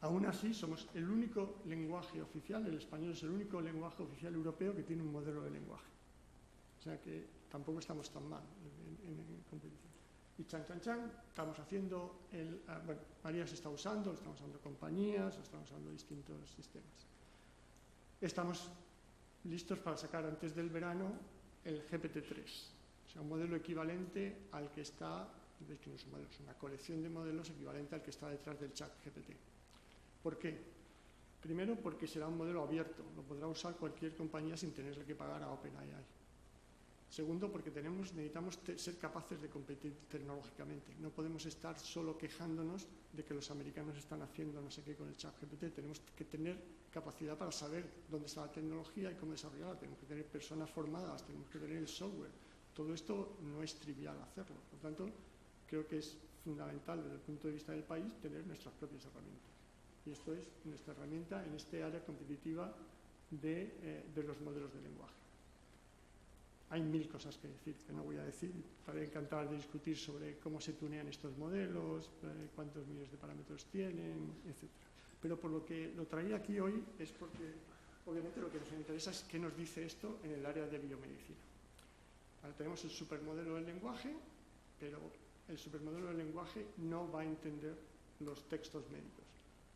aún así, somos el único lenguaje oficial, el español es el único lenguaje oficial europeo que tiene un modelo de lenguaje. O sea que tampoco estamos tan mal en competición. Y estamos haciendo bueno, María se está usando, lo estamos usando compañías, lo estamos usando distintos sistemas. Estamos listos para sacar antes del verano el GPT-3, o sea, un modelo equivalente al que está, de hecho no es un modelo, es una colección de modelos equivalente al que está detrás del ChatGPT. ¿Por qué? Primero, porque será un modelo abierto, lo podrá usar cualquier compañía sin tenerle que pagar a OpenAI. Segundo, porque necesitamos ser capaces de competir tecnológicamente. No podemos estar solo quejándonos de que los americanos están haciendo no sé qué con el ChatGPT. Tenemos que tener capacidad para saber dónde está la tecnología y cómo desarrollarla. Tenemos que tener personas formadas, tenemos que tener el software. Todo esto no es trivial hacerlo. Por lo tanto, creo que es fundamental desde el punto de vista del país tener nuestras propias herramientas. Y esto es nuestra herramienta en este área competitiva de los modelos de lenguaje. Hay mil cosas que decir, que no voy a decir. Estaré encantado de discutir sobre cómo se tunean estos modelos, cuántos millones de parámetros tienen, etc. Pero por lo que lo traía aquí hoy es porque, obviamente, lo que nos interesa es qué nos dice esto en el área de biomedicina. Ahora tenemos el supermodelo del lenguaje, pero el supermodelo del lenguaje no va a entender los textos médicos,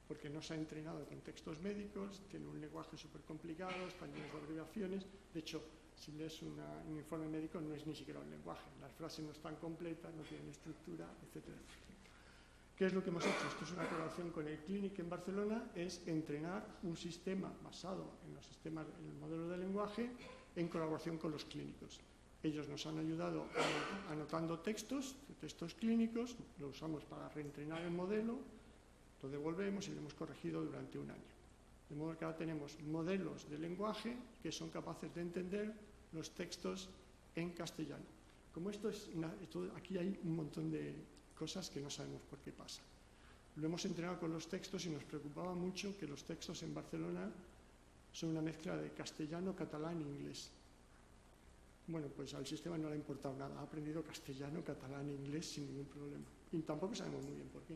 porque no se ha entrenado con textos médicos, tiene un lenguaje súper complicado, están llenos de abreviaciones. De hecho, si lees un informe médico no es ni siquiera un lenguaje, las frases no están completas, no tienen estructura, etc. ¿Qué es lo que hemos hecho? Esto es una colaboración con el Clinic en Barcelona, es entrenar un sistema basado en el modelo de lenguaje en colaboración con los clínicos. Ellos nos han ayudado anotando textos clínicos, lo usamos para reentrenar el modelo, lo devolvemos y lo hemos corregido durante un año. De modo que ahora tenemos modelos de lenguaje que son capaces de entender los textos en castellano. Como aquí hay un montón de cosas que no sabemos por qué pasa. Lo hemos entrenado con los textos y nos preocupaba mucho que los textos en Barcelona son una mezcla de castellano, catalán e inglés. Bueno, pues al sistema no le ha importado nada, ha aprendido castellano, catalán e inglés sin ningún problema. Y tampoco sabemos muy bien por qué.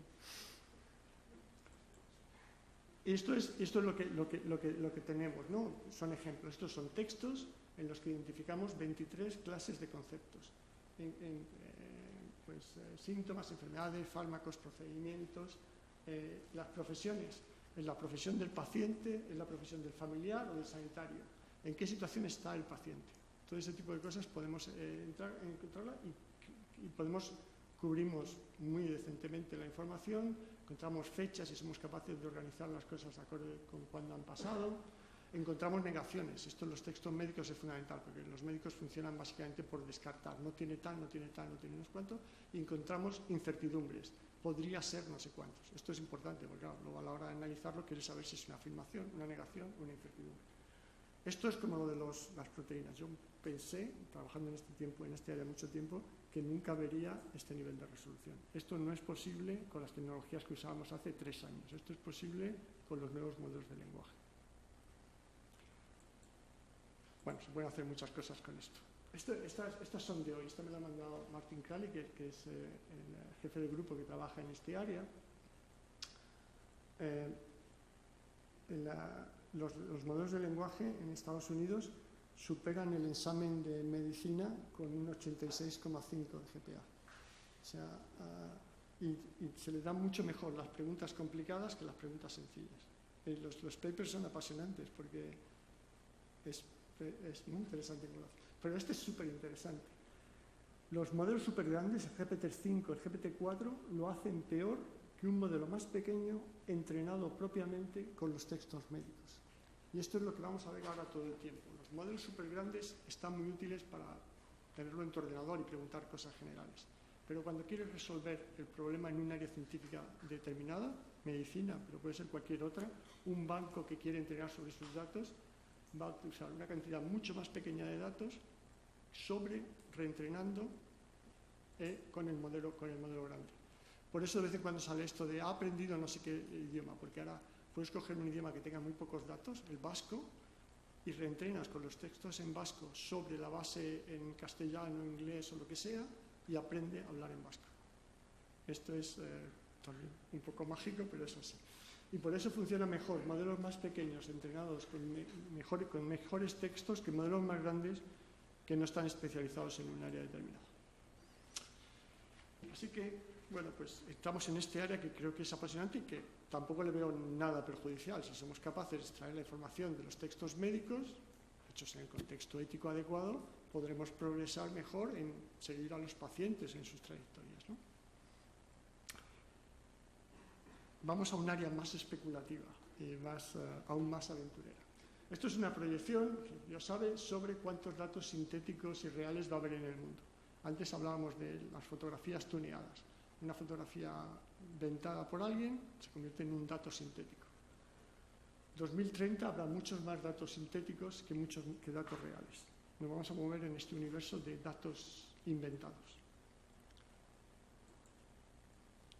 Esto es lo que tenemos, ¿no? Son ejemplos. Estos son textos en los que identificamos 23 clases de conceptos. Síntomas, enfermedades, fármacos, procedimientos, las profesiones. En la profesión del paciente, en la profesión del familiar o del sanitario. ¿En qué situación está el paciente? Todo ese tipo de cosas podemos encontrarla y cubrimos muy decentemente la información, encontramos fechas y somos capaces de organizar las cosas de acuerdo con cuándo han pasado, encontramos negaciones. Esto en los textos médicos es fundamental, porque los médicos funcionan básicamente por descartar, no tiene tal, no tiene tal, no tiene no sé cuánto, y encontramos incertidumbres, podría ser no sé cuántos. Esto es importante, porque claro, luego a la hora de analizarlo quieres saber si es una afirmación, una negación o una incertidumbre. Esto es como lo de las proteínas. Yo pensé, trabajando en este área mucho tiempo, que nunca vería este nivel de resolución. Esto no es posible con las tecnologías que usábamos hace 3 años. Esto es posible con los nuevos modelos de lenguaje. Bueno, se pueden hacer muchas cosas con esto. Estas son de hoy. Esta me la ha mandado Martin Crowley, que es el jefe de grupo que trabaja en este área. Los modelos de lenguaje en Estados Unidos superan el examen de medicina con un 86,5 de GPA. O sea, y se le dan mucho mejor las preguntas complicadas que las preguntas sencillas. Los papers son apasionantes porque es muy interesante. Pero este es súper interesante. Los modelos supergrandes, el GPT-5, el GPT-4, lo hacen peor que un modelo más pequeño entrenado propiamente con los textos médicos. Y esto es lo que vamos a ver ahora todo el tiempo. Los modelos supergrandes están muy útiles para tenerlo en tu ordenador y preguntar cosas generales. Pero cuando quieres resolver el problema en un área científica determinada, medicina, pero puede ser cualquier otra, un banco que quiere entrenar sobre sus datos, va a usar una cantidad mucho más pequeña de datos reentrenando con el modelo grande. Por eso de vez en cuando sale esto de ha aprendido no sé qué idioma, porque ahora puedes coger un idioma que tenga muy pocos datos, el vasco, y reentrenas con los textos en vasco sobre la base en castellano, inglés o lo que sea, y aprende a hablar en vasco. Esto es también un poco mágico, pero es así. Y por eso funciona mejor modelos más pequeños, entrenados con mejores textos, que modelos más grandes que no están especializados en un área determinada. Así que, bueno, pues estamos en este área que creo que es apasionante y que tampoco le veo nada perjudicial. Si somos capaces de extraer la información de los textos médicos, hechos en el contexto ético adecuado, podremos progresar mejor en seguir a los pacientes en sus trayectorias, ¿no? Vamos a un área más especulativa y aún más aventurera. Esto es una proyección, ya sabes, sobre cuántos datos sintéticos y reales va a haber en el mundo. Antes hablábamos de las fotografías tuneadas. Una fotografía inventada por alguien se convierte en un dato sintético. 2030 habrá muchos más datos sintéticos que datos reales. Nos vamos a mover en este universo de datos inventados.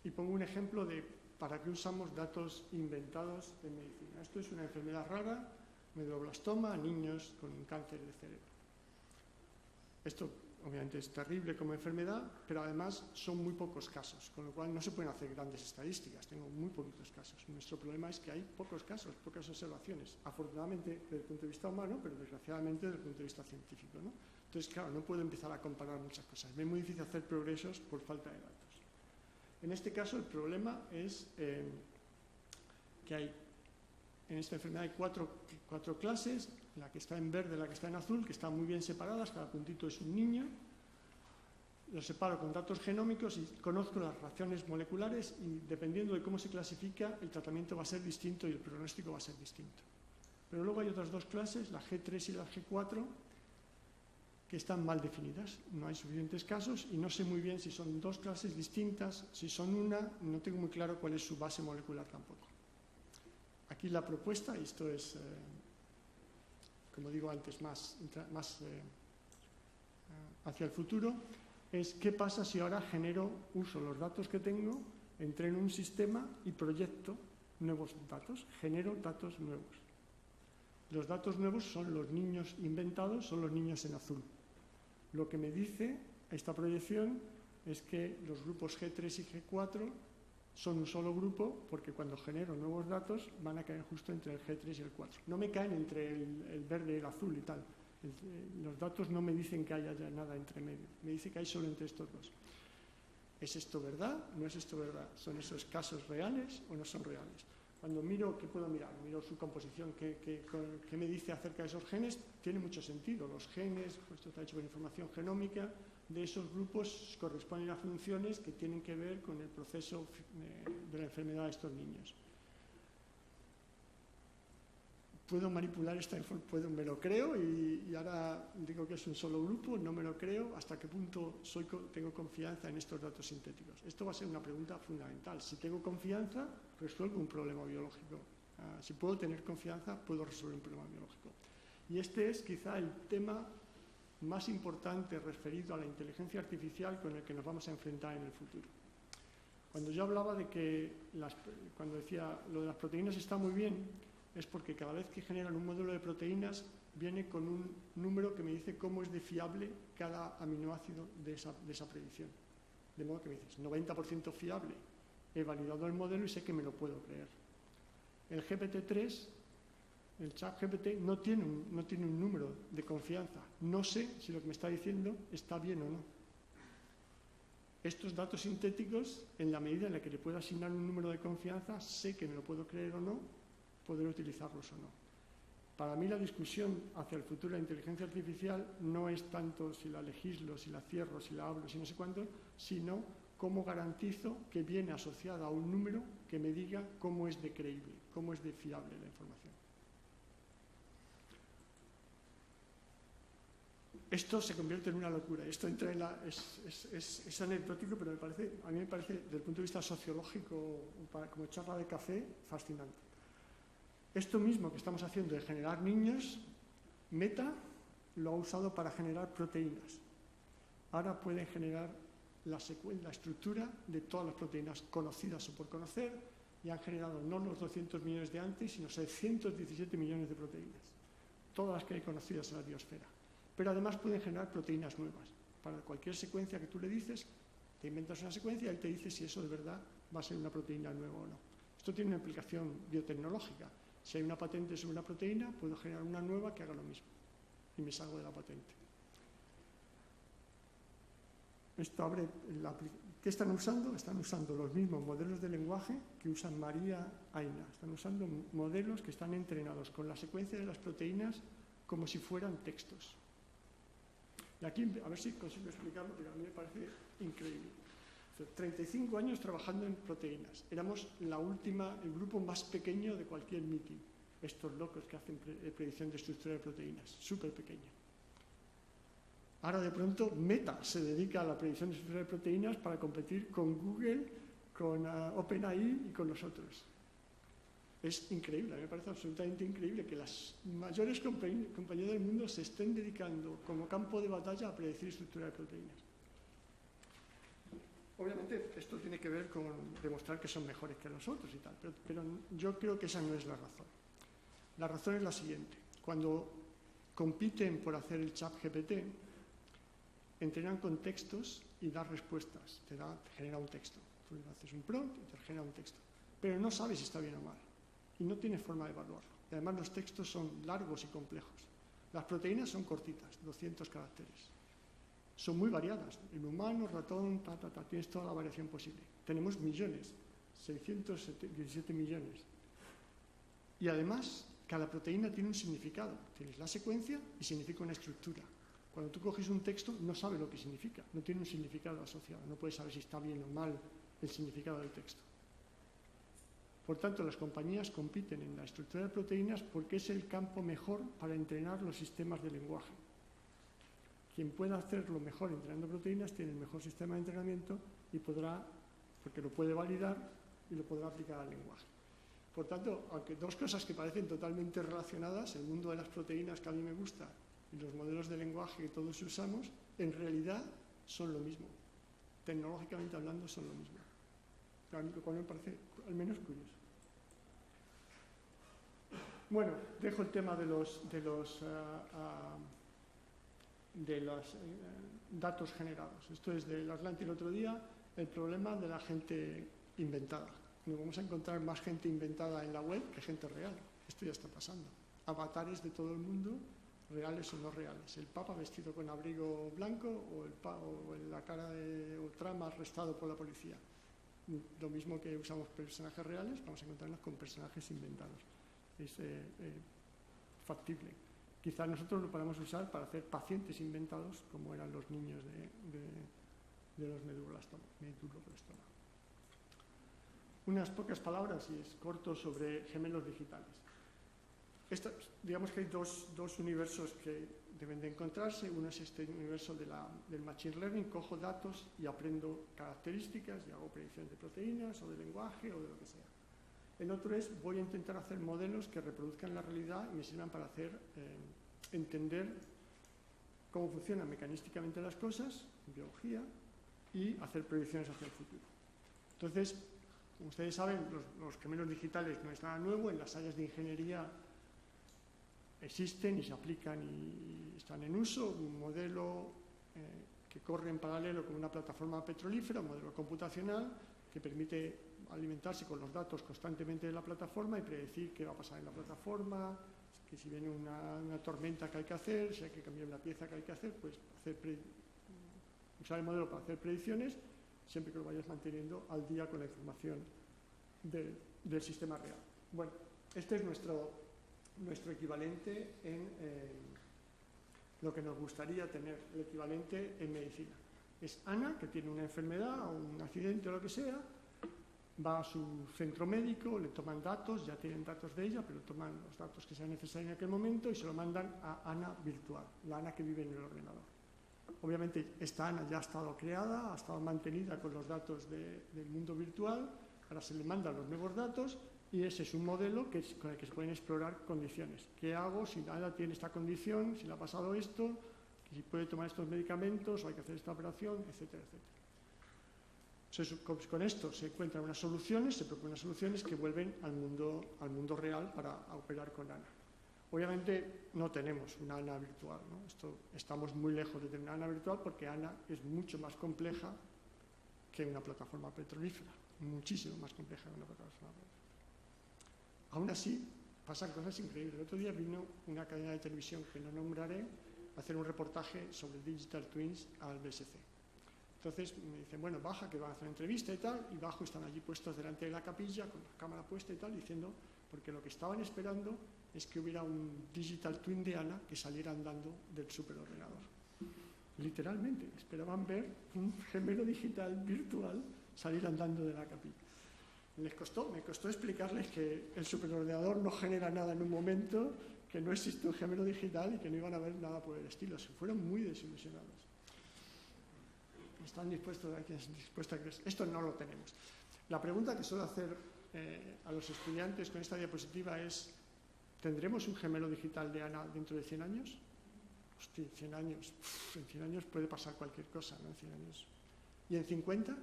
Y pongo un ejemplo de para qué usamos datos inventados en medicina. Esto es una enfermedad rara, medulloblastoma, niños con cáncer de cerebro. Esto obviamente es terrible como enfermedad, pero además son muy pocos casos, con lo cual no se pueden hacer grandes estadísticas, tengo muy poquitos casos. Nuestro problema es que hay pocos casos, pocas observaciones, afortunadamente desde el punto de vista humano, pero desgraciadamente desde el punto de vista científico, ¿no? Entonces, claro, no puedo empezar a comparar muchas cosas, es muy difícil hacer progresos por falta de datos. En este caso, el problema es que hay, en esta enfermedad hay cuatro clases, la que está en verde, la que está en azul, que están muy bien separadas, cada puntito es un niño. Los separo con datos genómicos y conozco las reacciones moleculares y dependiendo de cómo se clasifica, el tratamiento va a ser distinto y el pronóstico va a ser distinto. Pero luego hay otras dos clases, la G3 y la G4, que están mal definidas. No hay suficientes casos y no sé muy bien si son dos clases distintas, si son una, no tengo muy claro cuál es su base molecular tampoco. Aquí la propuesta, y esto es, como digo antes, más hacia el futuro, es qué pasa si ahora uso los datos que tengo, entreno un sistema y proyecto nuevos datos, genero datos nuevos. Los datos nuevos son los niños inventados, son los niños en azul. Lo que me dice esta proyección es que los grupos G3 y G4 son un solo grupo porque cuando genero nuevos datos van a caer justo entre el G3 y el 4. No me caen entre el verde y el azul y tal. Los datos no me dicen que haya ya nada entre medio. Me dice que hay solo entre estos dos. ¿Es esto verdad? ¿No es esto verdad? ¿Son esos casos reales o no son reales? Cuando miro, ¿qué puedo mirar? Miro su composición, ¿qué me dice acerca de esos genes? Tiene mucho sentido. Los genes, pues esto está hecho con información genómica, de esos grupos corresponden a funciones que tienen que ver con el proceso de la enfermedad de estos niños. ¿Puedo manipular esta información? Me lo creo y ahora digo que es un solo grupo, no me lo creo. ¿Hasta qué punto tengo confianza en estos datos sintéticos? Esto va a ser una pregunta fundamental. Si tengo confianza, resuelvo un problema biológico. Si puedo tener confianza, puedo resolver un problema biológico. Y este es quizá el tema más importante referido a la inteligencia artificial con el que nos vamos a enfrentar en el futuro. Cuando yo hablaba de que, cuando decía lo de las proteínas está muy bien, es porque cada vez que generan un modelo de proteínas viene con un número que me dice cómo es de fiable cada aminoácido de esa predicción. De modo que me dices, 90% fiable, he validado el modelo y sé que me lo puedo creer. El GPT-3, el ChatGPT, no tiene un número de confianza. No sé si lo que me está diciendo está bien o no. Estos datos sintéticos, en la medida en la que le puedo asignar un número de confianza, sé que me lo puedo creer o no, podré utilizarlos o no. Para mí la discusión hacia el futuro de la inteligencia artificial no es tanto si la legislo, si la cierro, si la hablo, si no sé cuánto, sino cómo garantizo que viene asociada a un número que me diga cómo es de creíble, cómo es de fiable la información. Esto se convierte en una locura. Esto entra en es anecdótico, pero a mí me parece, desde el punto de vista sociológico, como charla de café, fascinante. Esto mismo que estamos haciendo de generar niños, Meta lo ha usado para generar proteínas. Ahora pueden generar la estructura de todas las proteínas conocidas o por conocer, y han generado no los 200 millones de antes, sino 617 millones de proteínas. Todas las que hay conocidas en la biosfera. Pero además pueden generar proteínas nuevas. Para cualquier secuencia que tú le dices, te inventas una secuencia y él te dice si eso de verdad va a ser una proteína nueva o no. Esto tiene una implicación biotecnológica. Si hay una patente sobre una proteína, puedo generar una nueva que haga lo mismo. Y me salgo de la patente. Esto abre ¿qué están usando? Están usando los mismos modelos de lenguaje que usan María Aina. Están usando modelos que están entrenados con la secuencia de las proteínas como si fueran textos. Y aquí, a ver si consigo explicarlo, porque a mí me parece increíble. 35 años trabajando en proteínas. Éramos el grupo más pequeño de cualquier meeting. Estos locos que hacen predicción de estructura de proteínas, súper pequeño. Ahora de pronto Meta se dedica a la predicción de estructura de proteínas para competir con Google, con OpenAI y con los otros. Es increíble, a mí me parece absolutamente increíble que las mayores compañías del mundo se estén dedicando como campo de batalla a predecir estructura de proteínas. Obviamente esto tiene que ver con demostrar que son mejores que nosotros y tal, pero yo creo que esa no es la razón. La razón es la siguiente. Cuando compiten por hacer el chat GPT, entrenan con textos y dan respuestas. Te genera un texto. Tú le haces un prompt y te genera un texto. Pero no sabes si está bien o mal. Y no tienes forma de evaluarlo. Y además los textos son largos y complejos. Las proteínas son cortitas, 200 caracteres. Son muy variadas. En humano, ratón, tienes toda la variación posible. Tenemos millones, 617 millones. Y además, cada proteína tiene un significado. Tienes la secuencia y significa una estructura. Cuando tú coges un texto, no sabes lo que significa. No tiene un significado asociado. No puedes saber si está bien o mal el significado del texto. Por tanto, las compañías compiten en la estructura de proteínas porque es el campo mejor para entrenar los sistemas de lenguaje. Quien pueda hacerlo mejor entrenando proteínas tiene el mejor sistema de entrenamiento y podrá, porque lo puede validar y lo podrá aplicar al lenguaje. Por tanto, aunque dos cosas que parecen totalmente relacionadas, el mundo de las proteínas que a mí me gusta y los modelos de lenguaje que todos usamos, en realidad son lo mismo. Tecnológicamente hablando son lo mismo. Lo cual me parece al menos curioso. Bueno, dejo el tema de los datos generados. Esto es del Atlantic el otro día, el problema de la gente inventada. Nos vamos a encontrar más gente inventada en la web que gente real. Esto ya está pasando. Avatares de todo el mundo, reales o no reales. El Papa vestido con abrigo blanco o la cara de Trump arrestado por la policía. Lo mismo que usamos personajes reales, vamos a encontrarnos con personajes inventados. Es factible. Quizás nosotros lo podamos usar para hacer pacientes inventados, como eran los niños de los medulloblastoma. Unas pocas palabras, y es corto, sobre gemelos digitales. Digamos que hay dos universos que deben de encontrarse. Uno es este universo del Machine Learning. Cojo datos y aprendo características y hago predicciones de proteínas o de lenguaje o de lo que sea. El otro es, voy a intentar hacer modelos que reproduzcan la realidad y me sirvan para entender cómo funcionan mecanísticamente las cosas, en biología, y hacer predicciones hacia el futuro. Entonces, como ustedes saben, los gemelos digitales no es nada nuevo. En las áreas de ingeniería existen y se aplican y están en uso. Un modelo que corre en paralelo con una plataforma petrolífera, un modelo computacional que permite alimentarse con los datos constantemente de la plataforma y predecir qué va a pasar en la plataforma, que si viene una tormenta que hay que hacer, si hay que cambiar una pieza que hay que hacer, pues usar el modelo para hacer predicciones, siempre que lo vayas manteniendo al día con la información del sistema real. Bueno, este es nuestro equivalente en lo que nos gustaría tener, el equivalente en medicina. Es Ana, que tiene una enfermedad o un accidente o lo que sea, va a su centro médico, le toman datos, ya tienen datos de ella, pero toman los datos que sean necesarios en aquel momento y se lo mandan a Ana virtual, la Ana que vive en el ordenador. Obviamente esta Ana ya ha estado creada, ha estado mantenida con los datos del mundo virtual, ahora se le mandan los nuevos datos y ese es un modelo con el que se pueden explorar condiciones. ¿Qué hago si Ana tiene esta condición, si le ha pasado esto, si puede tomar estos medicamentos o hay que hacer esta operación, etcétera, etcétera? Con esto se encuentran unas soluciones, se proponen unas soluciones que vuelven al mundo real para operar con Ana. Obviamente no tenemos una Ana virtual, ¿no? Estamos muy lejos de tener una Ana virtual porque Ana es mucho más compleja que una plataforma petrolífera, muchísimo más compleja que una plataforma petrolífera. Aún así, pasan cosas increíbles. El otro día vino una cadena de televisión que no nombraré a hacer un reportaje sobre Digital Twins al BSC. Entonces me dicen, bueno, baja, que van a hacer una entrevista y tal, y bajo, están allí puestos delante de la capilla, con la cámara puesta y tal, diciendo, porque lo que estaban esperando es que hubiera un Digital Twin de Ana que saliera andando del superordenador. Literalmente, esperaban ver un gemelo digital virtual salir andando de la capilla. Me costó explicarles que el superordenador no genera nada en un momento, que no existe un gemelo digital y que no iban a ver nada por el estilo. Se fueron muy desilusionados. Están dispuestos a creer. Esto no lo tenemos. La pregunta que suelo hacer a los estudiantes con esta diapositiva es: ¿tendremos un gemelo digital de Ana dentro de 100 años? Hostia, 100 años. En 100 años puede pasar cualquier cosa, ¿no? En 100 años. ¿Y en 50?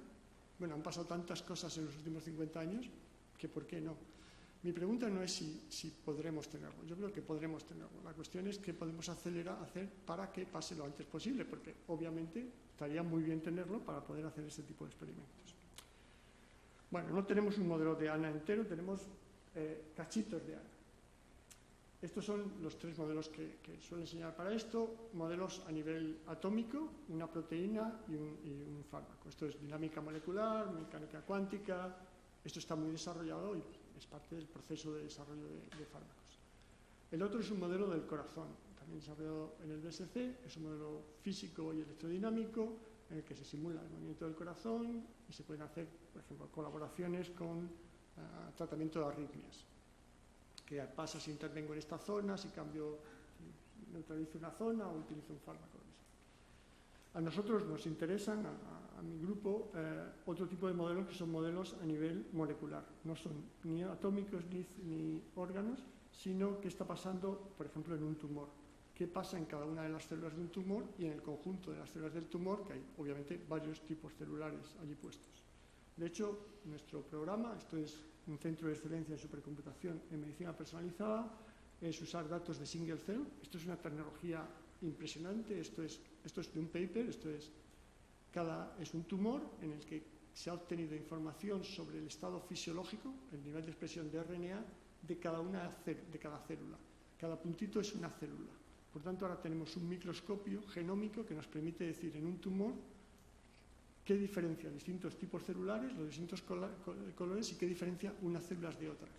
Bueno, han pasado tantas cosas en los últimos 50 años que ¿por qué no? Mi pregunta no es si podremos tenerlo. Yo creo que podremos tenerlo. La cuestión es qué podemos hacer para que pase lo antes posible, porque obviamente estaría muy bien tenerlo para poder hacer ese tipo de experimentos. Bueno, no tenemos un modelo de Ana entero, tenemos cachitos de Ana. Estos son los tres modelos que suelo enseñar para esto. Modelos a nivel atómico, una proteína y un fármaco. Esto es dinámica molecular, mecánica cuántica. Esto está muy desarrollado y es parte del proceso de desarrollo de fármacos. El otro es un modelo del corazón, también desarrollado en el BSC. Es un modelo físico y electrodinámico en el que se simula el movimiento del corazón y se pueden hacer, por ejemplo, colaboraciones con tratamiento de arritmias. ¿Qué pasa si intervengo en esta zona, si neutralizo una zona o utilizo un fármaco? A nosotros nos interesan, a mi grupo, otro tipo de modelos que son modelos a nivel molecular. No son ni atómicos ni órganos, sino qué está pasando, por ejemplo, en un tumor. Qué pasa en cada una de las células de un tumor y en el conjunto de las células del tumor, que hay obviamente varios tipos celulares allí puestos. De hecho, nuestro programa, esto es un centro de excelencia en supercomputación en medicina personalizada, es usar datos de single cell. Esto es una tecnología impresionante. Esto es de un paper. Es un tumor en el que se ha obtenido información sobre el estado fisiológico, el nivel de expresión de RNA de cada célula. Cada puntito es una célula. Por tanto, ahora tenemos un microscopio genómico que nos permite decir en un tumor qué diferencia distintos tipos celulares, los distintos colores, y qué diferencia unas células de otras.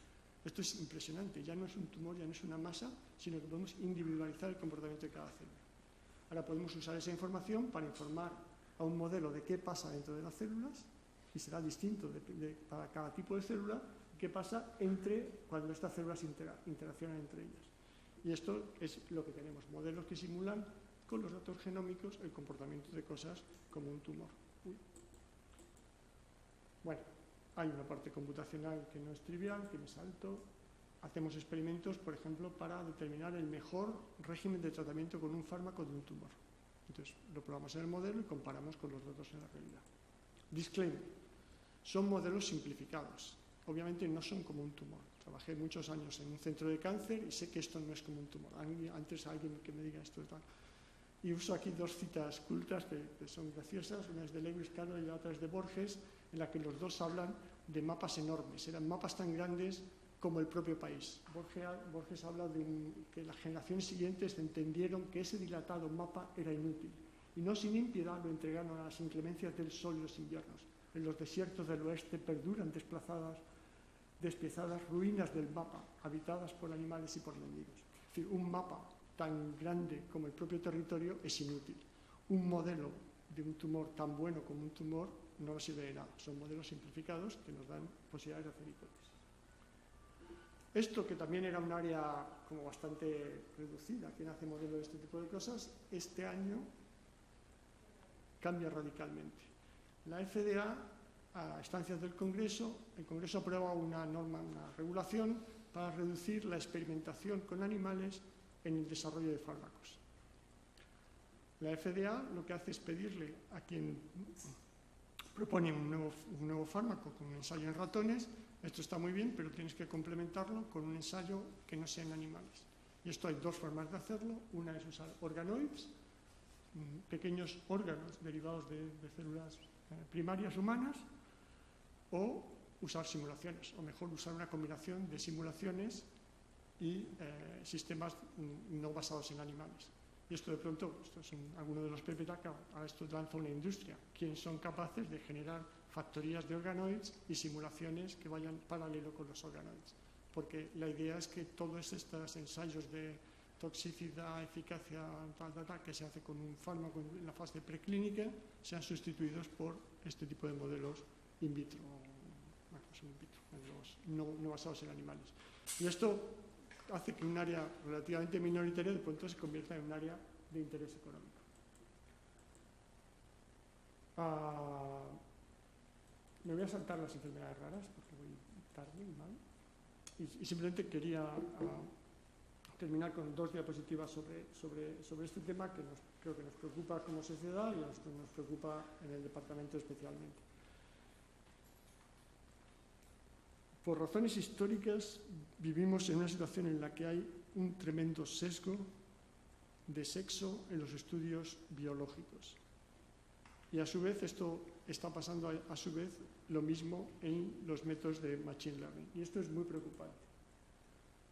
Esto es impresionante. Ya no es un tumor, ya no es una masa, sino que podemos individualizar el comportamiento de cada célula. Ahora podemos usar esa información para informar a un modelo de qué pasa dentro de las células, y será distinto para cada tipo de célula, qué pasa cuando estas células interaccionan entre ellas. Y esto es lo que tenemos, modelos que simulan con los datos genómicos el comportamiento de cosas como un tumor. Bueno, hay una parte computacional que no es trivial, que me salto. Hacemos experimentos, por ejemplo, para determinar el mejor régimen de tratamiento con un fármaco de un tumor. Entonces, lo probamos en el modelo y comparamos con los datos en la realidad. Disclaimer: son modelos simplificados. Obviamente no son como un tumor. Trabajé muchos años en un centro de cáncer y sé que esto no es como un tumor. Antes alguien que me diga esto y tal. Y uso aquí dos citas cultas que son graciosas. Una es de Lewis Carroll y la otra es de Borges, en la que los dos hablan de mapas enormes. Eran mapas tan grandes como el propio país. Borges habla de que las generaciones siguientes entendieron que ese dilatado mapa era inútil. Y no sin impiedad lo entregaron a las inclemencias del sol y los inviernos. En los desiertos del oeste perduran desplazadas despiezadas ruinas del mapa, habitadas por animales y por mendigos. Es decir, un mapa tan grande como el propio territorio es inútil. Un modelo de un tumor tan bueno como un tumor no nos sirve de nada. Son modelos simplificados que nos dan posibilidades de hacer hipótesis. Esto, que también era un área como bastante reducida, quien hace modelos de este tipo de cosas, este año cambia radicalmente. La FDA, a instancias del Congreso, el Congreso aprueba una norma, una regulación para reducir la experimentación con animales en el desarrollo de fármacos. La FDA lo que hace es pedirle a quien propone un nuevo fármaco con un ensayo en ratones: esto está muy bien, pero tienes que complementarlo con un ensayo que no sea en animales. Y esto hay dos formas de hacerlo. Una es usar organoids, pequeños órganos derivados de células primarias humanas, o usar simulaciones, o mejor usar una combinación de simulaciones y sistemas no basados en animales. Y esto de pronto, esto es alguno de los PPT, a esto lanza una industria, quienes son capaces de generar factorías de organoids y simulaciones que vayan paralelo con los organoids. Porque la idea es que todos estos ensayos de toxicidad, eficacia, que se hace con un fármaco en la fase preclínica, sean sustituidos por este tipo de modelos in vitro, no basados en animales. Y esto hace que un área relativamente minoritaria de pronto se convierta en un área de interés económico. Me voy a saltar las enfermedades raras porque voy tarde y mal. Y simplemente quería terminar con dos diapositivas sobre este tema que creo que nos preocupa como sociedad y nos preocupa en el departamento especialmente. Por razones históricas vivimos en una situación en la que hay un tremendo sesgo de sexo en los estudios biológicos. Y a su vez esto está pasando a su vez lo mismo en los métodos de Machine Learning. Y esto es muy preocupante.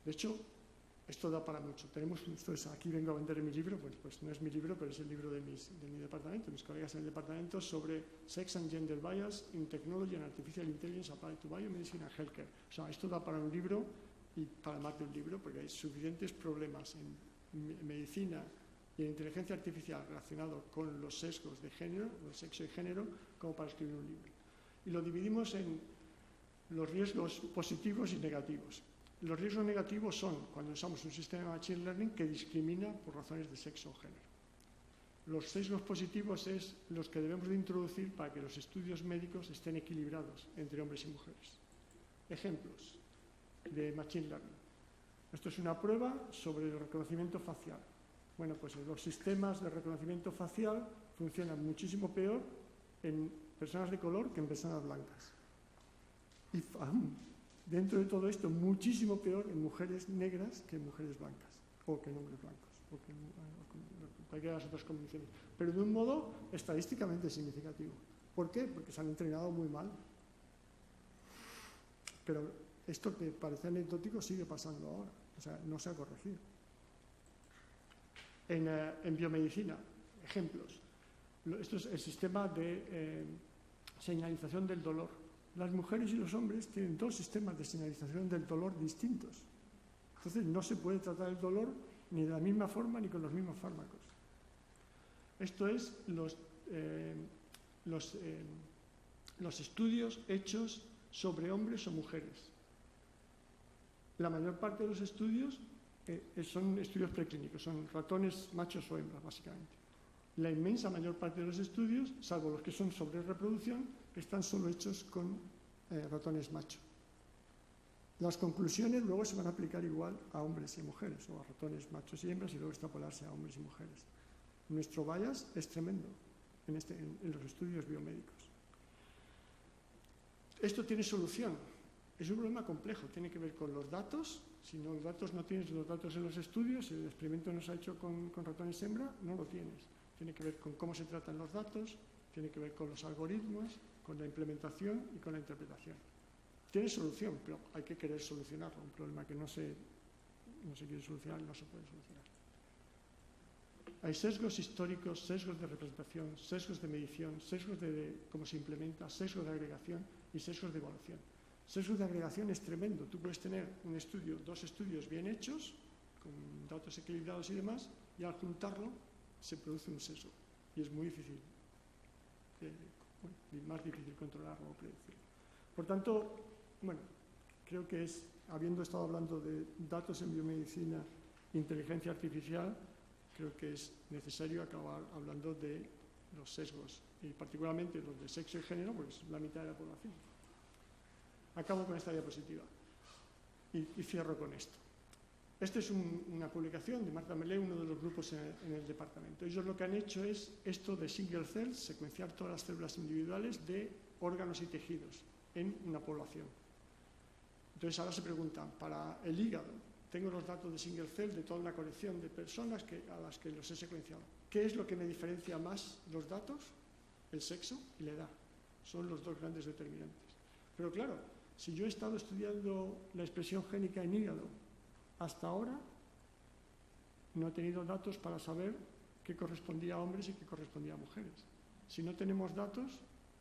De hecho, esto da para mucho. Aquí vengo a vender mi libro, pues no es mi libro, pero es el libro de mi departamento, mis colegas en el departamento, sobre Sex and Gender Bias in Technology and Artificial Intelligence Applied to Biomedicine and Healthcare. O sea, esto da para un libro y para más de un libro, porque hay suficientes problemas en medicina y en inteligencia artificial relacionados con los sesgos de género, el sexo y género, como para escribir un libro. Y lo dividimos en los riesgos positivos y negativos. Los riesgos negativos son cuando usamos un sistema de Machine Learning que discrimina por razones de sexo o género. Los sesgos positivos es los que debemos de introducir para que los estudios médicos estén equilibrados entre hombres y mujeres. Ejemplos de Machine Learning. Esto es una prueba sobre el reconocimiento facial. Bueno, pues los sistemas de reconocimiento facial funcionan muchísimo peor en personas de color que en personas blancas. Y dentro de todo esto, muchísimo peor en mujeres negras que en mujeres blancas, o que en hombres blancos, o que en cualquiera de las otras combinaciones. Pero de un modo estadísticamente significativo. ¿Por qué? Porque se han entrenado muy mal. Pero esto que parece anecdótico sigue pasando ahora, o sea, no se ha corregido. En biomedicina, ejemplos. Esto es el sistema de señalización del dolor. Las mujeres y los hombres tienen dos sistemas de señalización del dolor distintos. Entonces no se puede tratar el dolor ni de la misma forma ni con los mismos fármacos. Esto es los estudios hechos sobre hombres o mujeres. La mayor parte de los estudios son estudios preclínicos, son ratones machos o hembras, básicamente. La inmensa mayor parte de los estudios, salvo los que son sobre reproducción, están solo hechos con ratones machos. Las conclusiones luego se van a aplicar igual a hombres y mujeres, o a ratones machos y hembras, y luego extrapolarse a hombres y mujeres. Nuestro bias es tremendo en los estudios biomédicos. Esto tiene solución. Es un problema complejo, tiene que ver con los datos. Si no, los datos no tienes los datos en los estudios, si el experimento no se ha hecho con ratones hembra, no lo tienes. Tiene que ver con cómo se tratan los datos, tiene que ver con los algoritmos, con la implementación y con la interpretación. Tiene solución, pero hay que querer solucionarlo. Un problema que no se quiere solucionar, no se puede solucionar. Hay sesgos históricos, sesgos de representación, sesgos de medición, sesgos de cómo se implementa, sesgos de agregación y sesgos de evaluación. Sesgo de agregación es tremendo. Tú puedes tener un estudio, 2 estudios bien hechos, con datos equilibrados y demás, y al juntarlo se produce un sesgo. Y es muy difícil, más difícil controlarlo o predecirlo. Por tanto, bueno, creo que habiendo estado hablando de datos en biomedicina, inteligencia artificial, creo que es necesario acabar hablando de los sesgos, y particularmente los de sexo y género, porque es la mitad de la población. Acabo con esta diapositiva y cierro con esto. Esta es una publicación de Marta Melé, uno de los grupos en el departamento. Ellos lo que han hecho es esto de single cells, secuenciar todas las células individuales de órganos y tejidos en una población. Entonces ahora se preguntan, para el hígado, tengo los datos de single cell de toda una colección de personas a las que los he secuenciado. ¿Qué es lo que me diferencia más los datos? El sexo y la edad. Son los 2 grandes determinantes. Pero claro, si yo he estado estudiando la expresión génica en hígado hasta ahora, no he tenido datos para saber qué correspondía a hombres y qué correspondía a mujeres. Si no tenemos datos,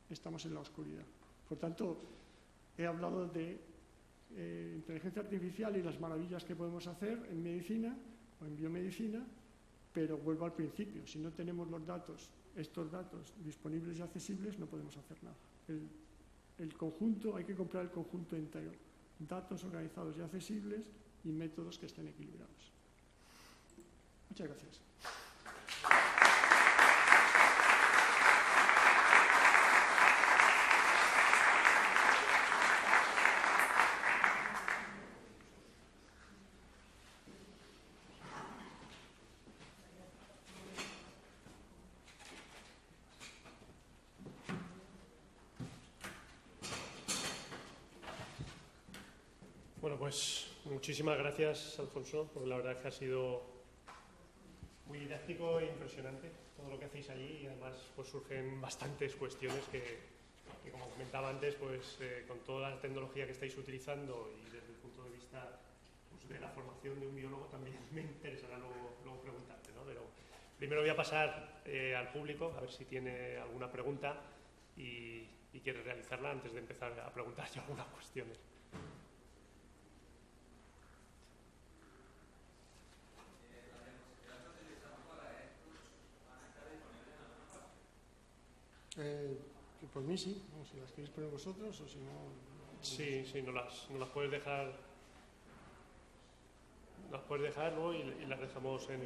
estamos en la oscuridad. Por tanto, he hablado de inteligencia artificial y las maravillas que podemos hacer en medicina o en biomedicina, pero vuelvo al principio. Si no tenemos los datos, estos datos disponibles y accesibles, no podemos hacer nada. El conjunto, hay que comprar el conjunto entero. Datos organizados y accesibles y métodos que estén equilibrados. Muchas gracias. Bueno, pues muchísimas gracias, Alfonso, porque la verdad es que ha sido muy didáctico e impresionante todo lo que hacéis allí, y además pues surgen bastantes cuestiones que como comentaba antes, pues con toda la tecnología que estáis utilizando y desde el punto de vista pues, de la formación de un biólogo también me interesará luego preguntarte, ¿no? Pero primero voy a pasar al público a ver si tiene alguna pregunta y quiere realizarla antes de empezar a preguntar yo algunas cuestiones. Por mí sí, si las queréis poner vosotros o si no... Sí, nos las puedes dejar. Las puedes dejar, ¿no? Y las dejamos en...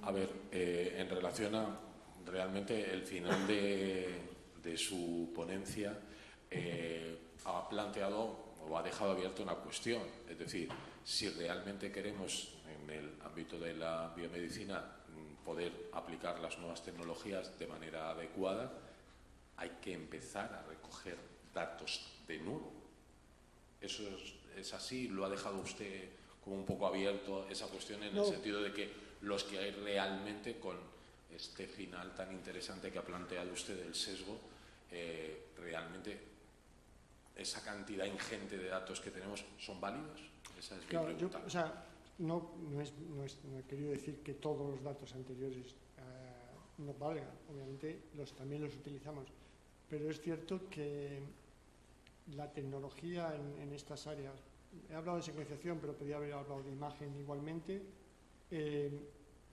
A ver, en relación a realmente el final de su ponencia, ha planteado o ha dejado abierta una cuestión, es decir, si realmente queremos en el ámbito de la biomedicina poder aplicar las nuevas tecnologías de manera adecuada, hay que empezar a recoger datos de nuevo. ¿Eso es así? ¿Lo ha dejado usted como un poco abierto esa cuestión en el sentido de que los que hay realmente con este final tan interesante que ha planteado usted del sesgo, realmente esa cantidad ingente de datos que tenemos son válidos? Esa es mi pregunta. No he querido decir que todos los datos anteriores no valgan, obviamente también los utilizamos, pero es cierto que la tecnología en estas áreas, he hablado de secuenciación, pero podría haber hablado de imagen igualmente,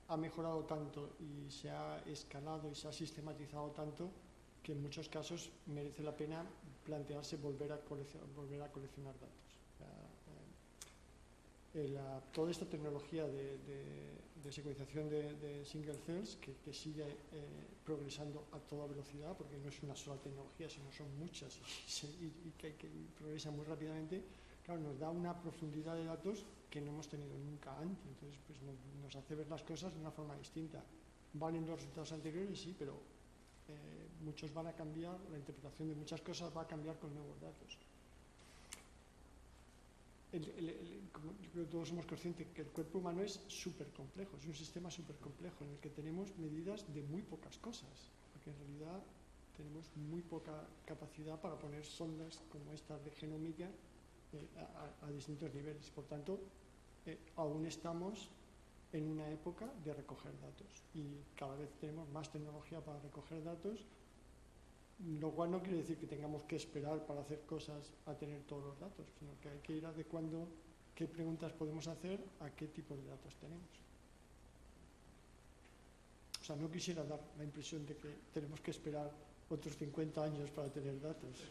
ha mejorado tanto y se ha escalado y se ha sistematizado tanto que en muchos casos merece la pena plantearse volver a coleccionar datos. Toda esta tecnología de secuenciación de single cells que sigue progresando a toda velocidad, porque no es una sola tecnología, sino son muchas y que progresan muy rápidamente, claro, nos da una profundidad de datos que no hemos tenido nunca antes. Entonces pues nos hace ver las cosas de una forma distinta. Valen los resultados anteriores, sí, pero muchos van a cambiar, la interpretación de muchas cosas va a cambiar con nuevos datos. Yo creo que todos somos conscientes que el cuerpo humano es súper complejo, es un sistema súper complejo en el que tenemos medidas de muy pocas cosas, porque en realidad tenemos muy poca capacidad para poner sondas como estas de genómica a distintos niveles. Por tanto, aún estamos en una época de recoger datos y cada vez tenemos más tecnología para recoger datos, lo cual no quiere decir que tengamos que esperar para hacer cosas a tener todos los datos, sino que hay que ir adecuando qué preguntas podemos hacer a qué tipo de datos tenemos. O sea, no quisiera dar la impresión de que tenemos que esperar otros 50 años para tener datos.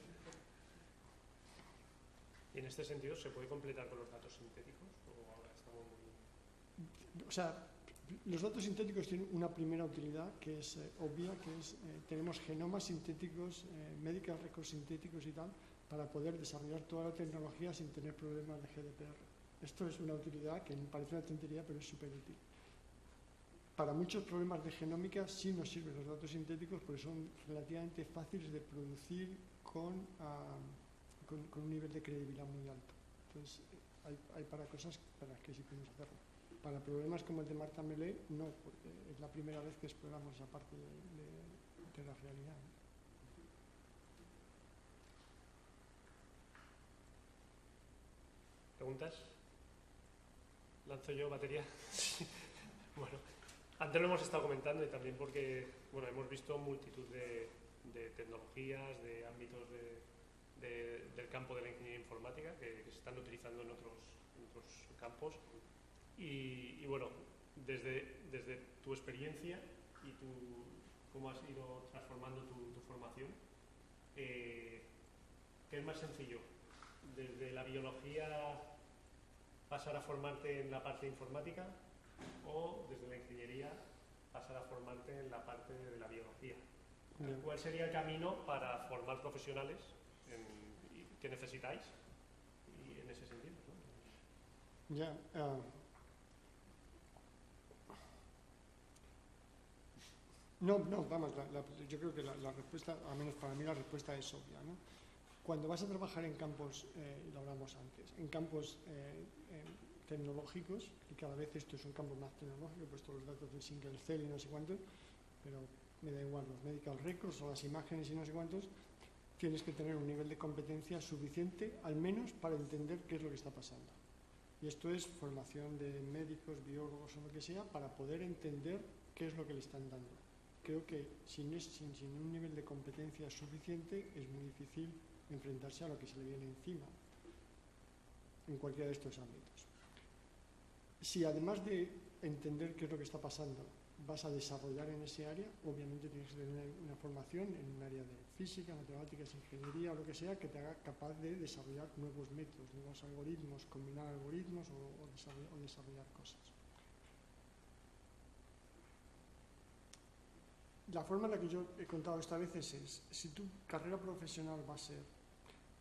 ¿Y en este sentido se puede completar con los datos sintéticos? ¿O ahora estamos muy... O sea, los datos sintéticos tienen una primera utilidad que es obvia, que es tenemos genomas sintéticos, medical records sintéticos y tal, para poder desarrollar toda la tecnología sin tener problemas de GDPR. Esto es una utilidad que me parece una tontería, pero es súper útil. Para muchos problemas de genómica sí nos sirven los datos sintéticos porque son relativamente fáciles de producir con un nivel de credibilidad muy alto. Entonces, hay para cosas para las que sí podemos hacerlo. Para problemas como el de Marta Melé, no, porque es la primera vez que exploramos esa parte de la realidad. ¿Preguntas? ¿Lanzo yo batería? Bueno, antes lo hemos estado comentando y también porque bueno, hemos visto multitud de tecnologías, de ámbitos del campo de la ingeniería informática que se están utilizando en otros campos. Y bueno, desde tu experiencia y cómo has ido transformando tu formación, ¿qué es más sencillo? ¿Desde la biología pasar a formarte en la parte informática o desde la ingeniería pasar a formarte en la parte de la biología? ¿Cuál sería el camino para formar profesionales que necesitáis? Y en ese sentido, ¿no? Ya. No, vamos, yo creo que la respuesta, al menos para mí la respuesta es obvia, ¿no? Cuando vas a trabajar en campos, lo hablamos antes, en campos tecnológicos, y cada vez esto es un campo más tecnológico, he puesto los datos de single cell y no sé cuántos, pero me da igual, los medical records o las imágenes y no sé cuántos, tienes que tener un nivel de competencia suficiente, al menos para entender qué es lo que está pasando. Y esto es formación de médicos, biólogos o lo que sea, para poder entender qué es lo que le están dando. Creo que sin un nivel de competencia suficiente es muy difícil enfrentarse a lo que se le viene encima en cualquiera de estos ámbitos. Si además de entender qué es lo que está pasando vas a desarrollar en ese área, obviamente tienes que tener una formación en un área de física, matemáticas, ingeniería o lo que sea que te haga capaz de desarrollar nuevos métodos, nuevos algoritmos, combinar algoritmos o desarrollar cosas. La forma en la que yo he contado esta vez es, si tu carrera profesional va a ser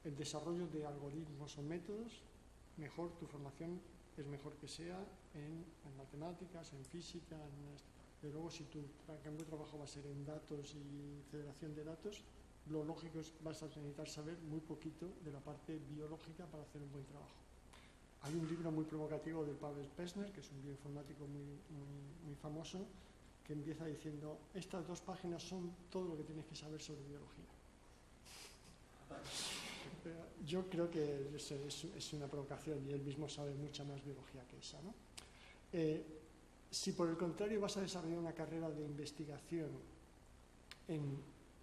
el desarrollo de algoritmos o métodos, mejor tu formación es mejor que sea en matemáticas, en física, pero luego si tu campo de trabajo va a ser en datos y federación de datos, lo lógico es que vas a necesitar saber muy poquito de la parte biológica para hacer un buen trabajo. Hay un libro muy provocativo de Pavel Pesner, que es un bioinformático muy famoso, que empieza diciendo, estas 2 páginas son todo lo que tienes que saber sobre biología. Yo creo que es una provocación y él mismo sabe mucha más biología que esa, ¿no? Si por el contrario vas a desarrollar una carrera de investigación en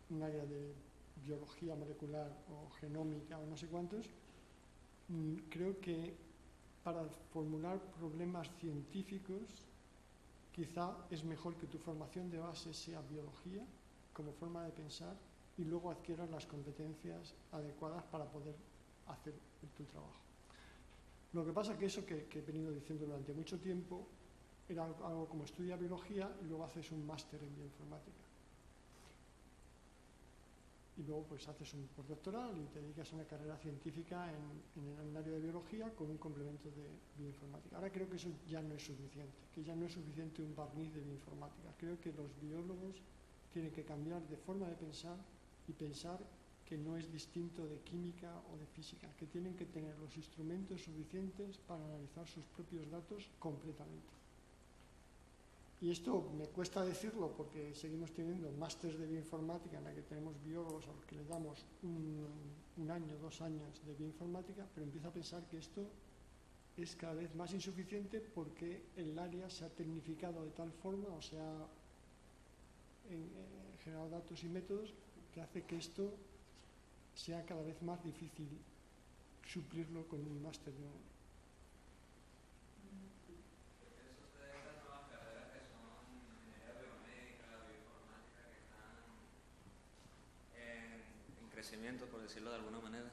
un área de biología molecular o genómica o no sé cuántos, creo que para formular problemas científicos quizá es mejor que tu formación de base sea biología como forma de pensar y luego adquieras las competencias adecuadas para poder hacer tu trabajo. Lo que pasa es que eso que he venido diciendo durante mucho tiempo era algo como estudia biología y luego haces un máster en bioinformática. Y luego pues haces un postdoctoral y te dedicas a una carrera científica en el área de biología con un complemento de bioinformática. Ahora creo que eso ya no es suficiente, que ya no es suficiente un barniz de bioinformática. Creo que los biólogos tienen que cambiar de forma de pensar y pensar que no es distinto de química o de física, que tienen que tener los instrumentos suficientes para analizar sus propios datos completamente. Y esto me cuesta decirlo porque seguimos teniendo másteres de bioinformática en la que tenemos biólogos a los que les damos un año, 2 años de bioinformática, pero empiezo a pensar que esto es cada vez más insuficiente porque el área se ha tecnificado de tal forma, o sea, generado datos y métodos que hace que esto sea cada vez más difícil suplirlo con un máster de crecimiento, por decirlo de alguna manera.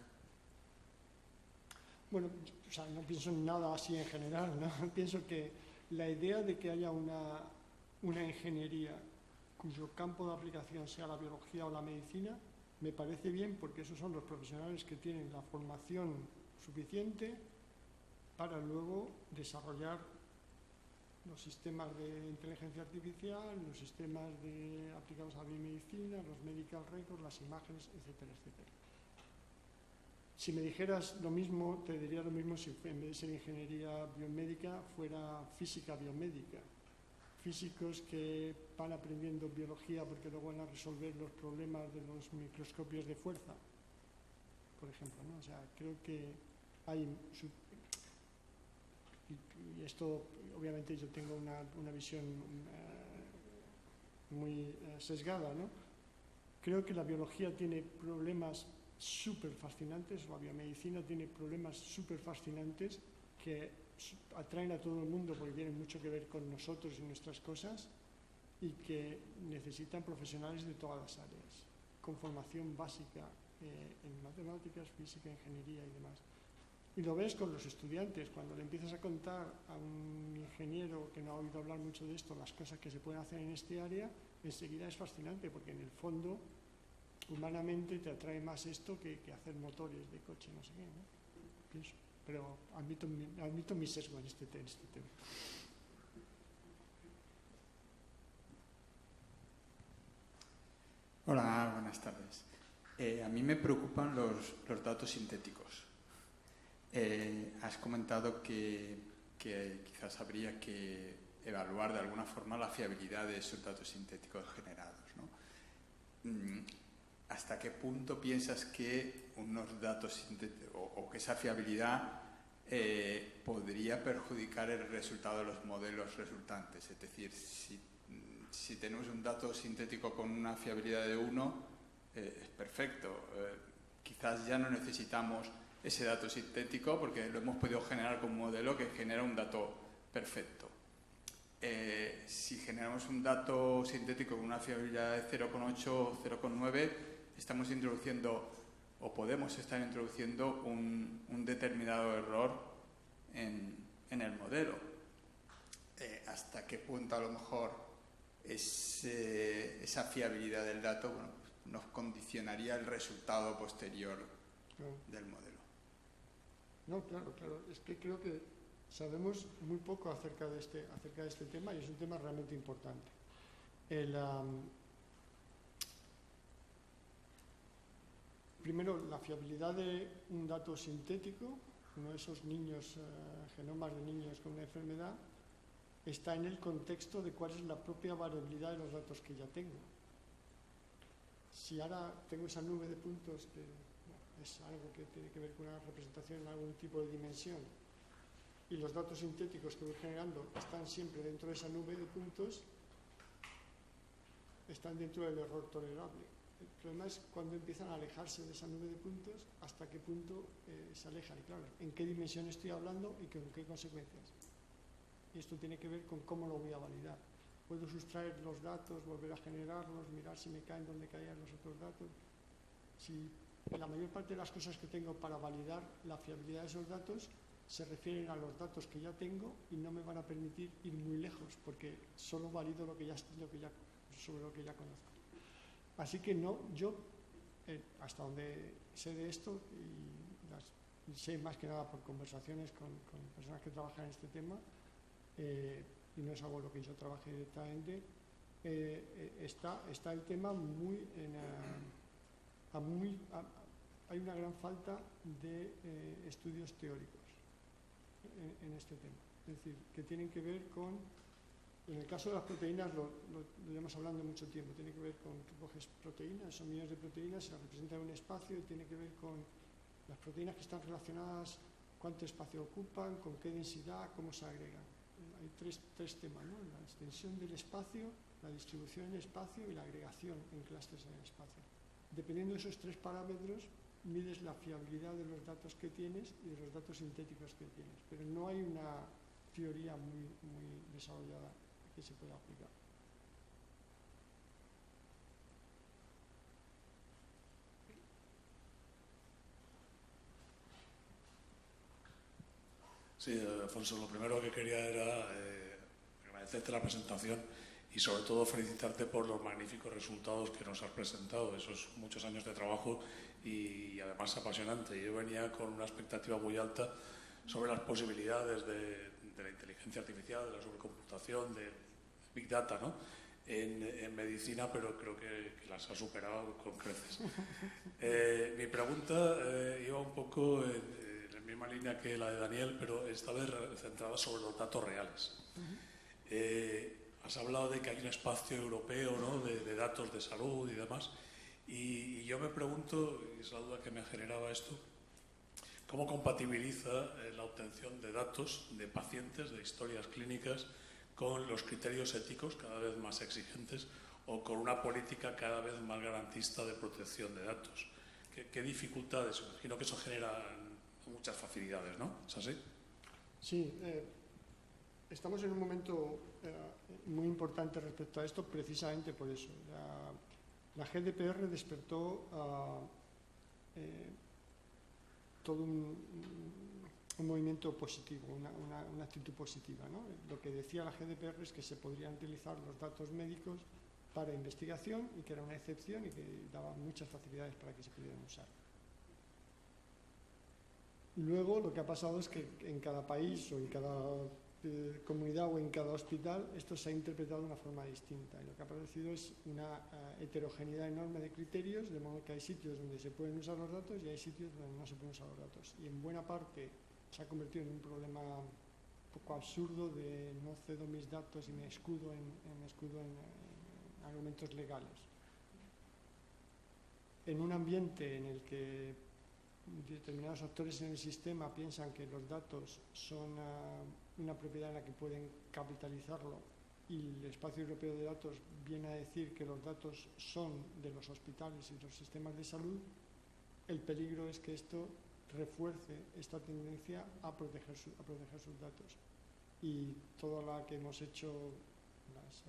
Bueno, o sea, no pienso en nada así en general, ¿no? Pienso que la idea de que haya una ingeniería cuyo campo de aplicación sea la biología o la medicina, me parece bien porque esos son los profesionales que tienen la formación suficiente para luego desarrollar los sistemas de inteligencia artificial, los sistemas aplicados a la biomedicina, los medical records, las imágenes, etcétera, etcétera. Si me dijeras lo mismo, te diría lo mismo si en vez de ser ingeniería biomédica fuera física biomédica. Físicos que van aprendiendo biología porque luego van a resolver los problemas de los microscopios de fuerza, por ejemplo, ¿no? O sea, creo que hay... Y esto, obviamente, yo tengo una visión muy sesgada, ¿no? Creo que la biología tiene problemas súper fascinantes, la biomedicina tiene problemas súper fascinantes que atraen a todo el mundo porque tienen mucho que ver con nosotros y nuestras cosas y que necesitan profesionales de todas las áreas, con formación básica en matemáticas, física, ingeniería y demás. Y lo ves con los estudiantes, cuando le empiezas a contar a un ingeniero que no ha oído hablar mucho de esto, las cosas que se pueden hacer en este área, enseguida es fascinante, porque en el fondo, humanamente, te atrae más esto que hacer motores de coche, no sé qué, ¿no? Pienso. Pero admito mi sesgo en este tema. Hola, buenas tardes. A mí me preocupan los datos sintéticos. Has comentado que quizás habría que evaluar de alguna forma la fiabilidad de esos datos sintéticos generados, ¿no? ¿Hasta qué punto piensas que unos datos sintéticos o que esa fiabilidad podría perjudicar el resultado de los modelos resultantes? Es decir, si tenemos un dato sintético con una fiabilidad de 1, es perfecto. Quizás ya no necesitamos ese dato sintético porque lo hemos podido generar con un modelo que genera un dato perfecto. Si generamos un dato sintético con una fiabilidad de 0,8 o 0,9, estamos introduciendo o podemos estar introduciendo un determinado error en el modelo. ¿Hasta qué punto a lo mejor esa fiabilidad del dato nos condicionaría el resultado posterior del modelo? No, claro. Es que creo que sabemos muy poco acerca de este tema y es un tema realmente importante. Primero, la fiabilidad de un dato sintético, uno de esos niños, genomas de niños con una enfermedad, está en el contexto de cuál es la propia variabilidad de los datos que ya tengo. Si ahora tengo esa nube de puntos que es algo que tiene que ver con una representación en algún tipo de dimensión y los datos sintéticos que voy generando están siempre dentro de esa nube de puntos, están dentro del error tolerable. El problema es cuando empiezan a alejarse de esa nube de puntos, hasta qué punto se alejan. Y claro, en qué dimensión estoy hablando y con qué consecuencias. Y esto tiene que ver con cómo lo voy a validar. Puedo sustraer los datos, volver a generarlos, mirar si me caen donde caían los otros datos. Si la mayor parte de las cosas que tengo para validar la fiabilidad de esos datos se refieren a los datos que ya tengo y no me van a permitir ir muy lejos, porque solo valido sobre lo que ya conozco. Así que no, yo, hasta donde sé de esto, y sé más que nada por conversaciones con personas que trabajan en este tema, y no es algo en lo que yo trabaje directamente, está el tema hay una gran falta de estudios teóricos en este tema. Es decir, que tienen que ver con En el caso de las proteínas lo llevamos hablando mucho tiempo. Tiene que ver con que coges proteínas, son millones de proteínas, se las representa en un espacio y tiene que ver con las proteínas que están relacionadas, cuánto espacio ocupan, con qué densidad, cómo se agregan. Hay tres temas, ¿no? La extensión del espacio, la distribución en el espacio y la agregación en clústeres en el espacio. Dependiendo de esos tres parámetros, mides la fiabilidad de los datos que tienes y de los datos sintéticos que tienes. Pero no hay una teoría muy desarrollada que se pueda aplicar. Sí, Alfonso, lo primero que quería era agradecerte la presentación y sobre todo felicitarte por los magníficos resultados que nos has presentado, esos muchos años de trabajo y además apasionante. Yo venía con una expectativa muy alta sobre las posibilidades de la inteligencia artificial, de la sobrecomputación, de Big Data, ¿no? en medicina, pero creo que las ha superado con creces. Mi pregunta iba un poco en la misma línea que la de Daniel, pero esta vez centrada sobre los datos reales. Has hablado de que hay un espacio europeo, ¿no? de datos de salud y demás, y yo me pregunto, y es la duda que me generaba esto, ¿cómo compatibiliza la obtención de datos de pacientes, de historias clínicas, con los criterios éticos cada vez más exigentes o con una política cada vez más garantista de protección de datos? ¿Qué dificultades? Imagino que eso genera muchas facilidades, ¿no? ¿Es así? Sí, estamos en un momento muy importante respecto a esto, precisamente por eso. La GDPR despertó todo un movimiento positivo, una actitud positiva, ¿no? Lo que decía la GDPR es que se podrían utilizar los datos médicos para investigación y que era una excepción y que daba muchas facilidades para que se pudieran usar. Luego lo que ha pasado es que en cada país o en cada comunidad o en cada hospital esto se ha interpretado de una forma distinta y lo que ha aparecido es una heterogeneidad enorme de criterios, de modo que hay sitios donde se pueden usar los datos y hay sitios donde no se pueden usar los datos, y en buena parte se ha convertido en un problema un poco absurdo de no cedo mis datos y me escudo en argumentos legales. En un ambiente en el que determinados actores en el sistema piensan que los datos son una propiedad en la que pueden capitalizarlo y el espacio europeo de datos viene a decir que los datos son de los hospitales y los sistemas de salud, el peligro es que esto refuerce esta tendencia a proteger sus datos. Y toda la que hemos hecho las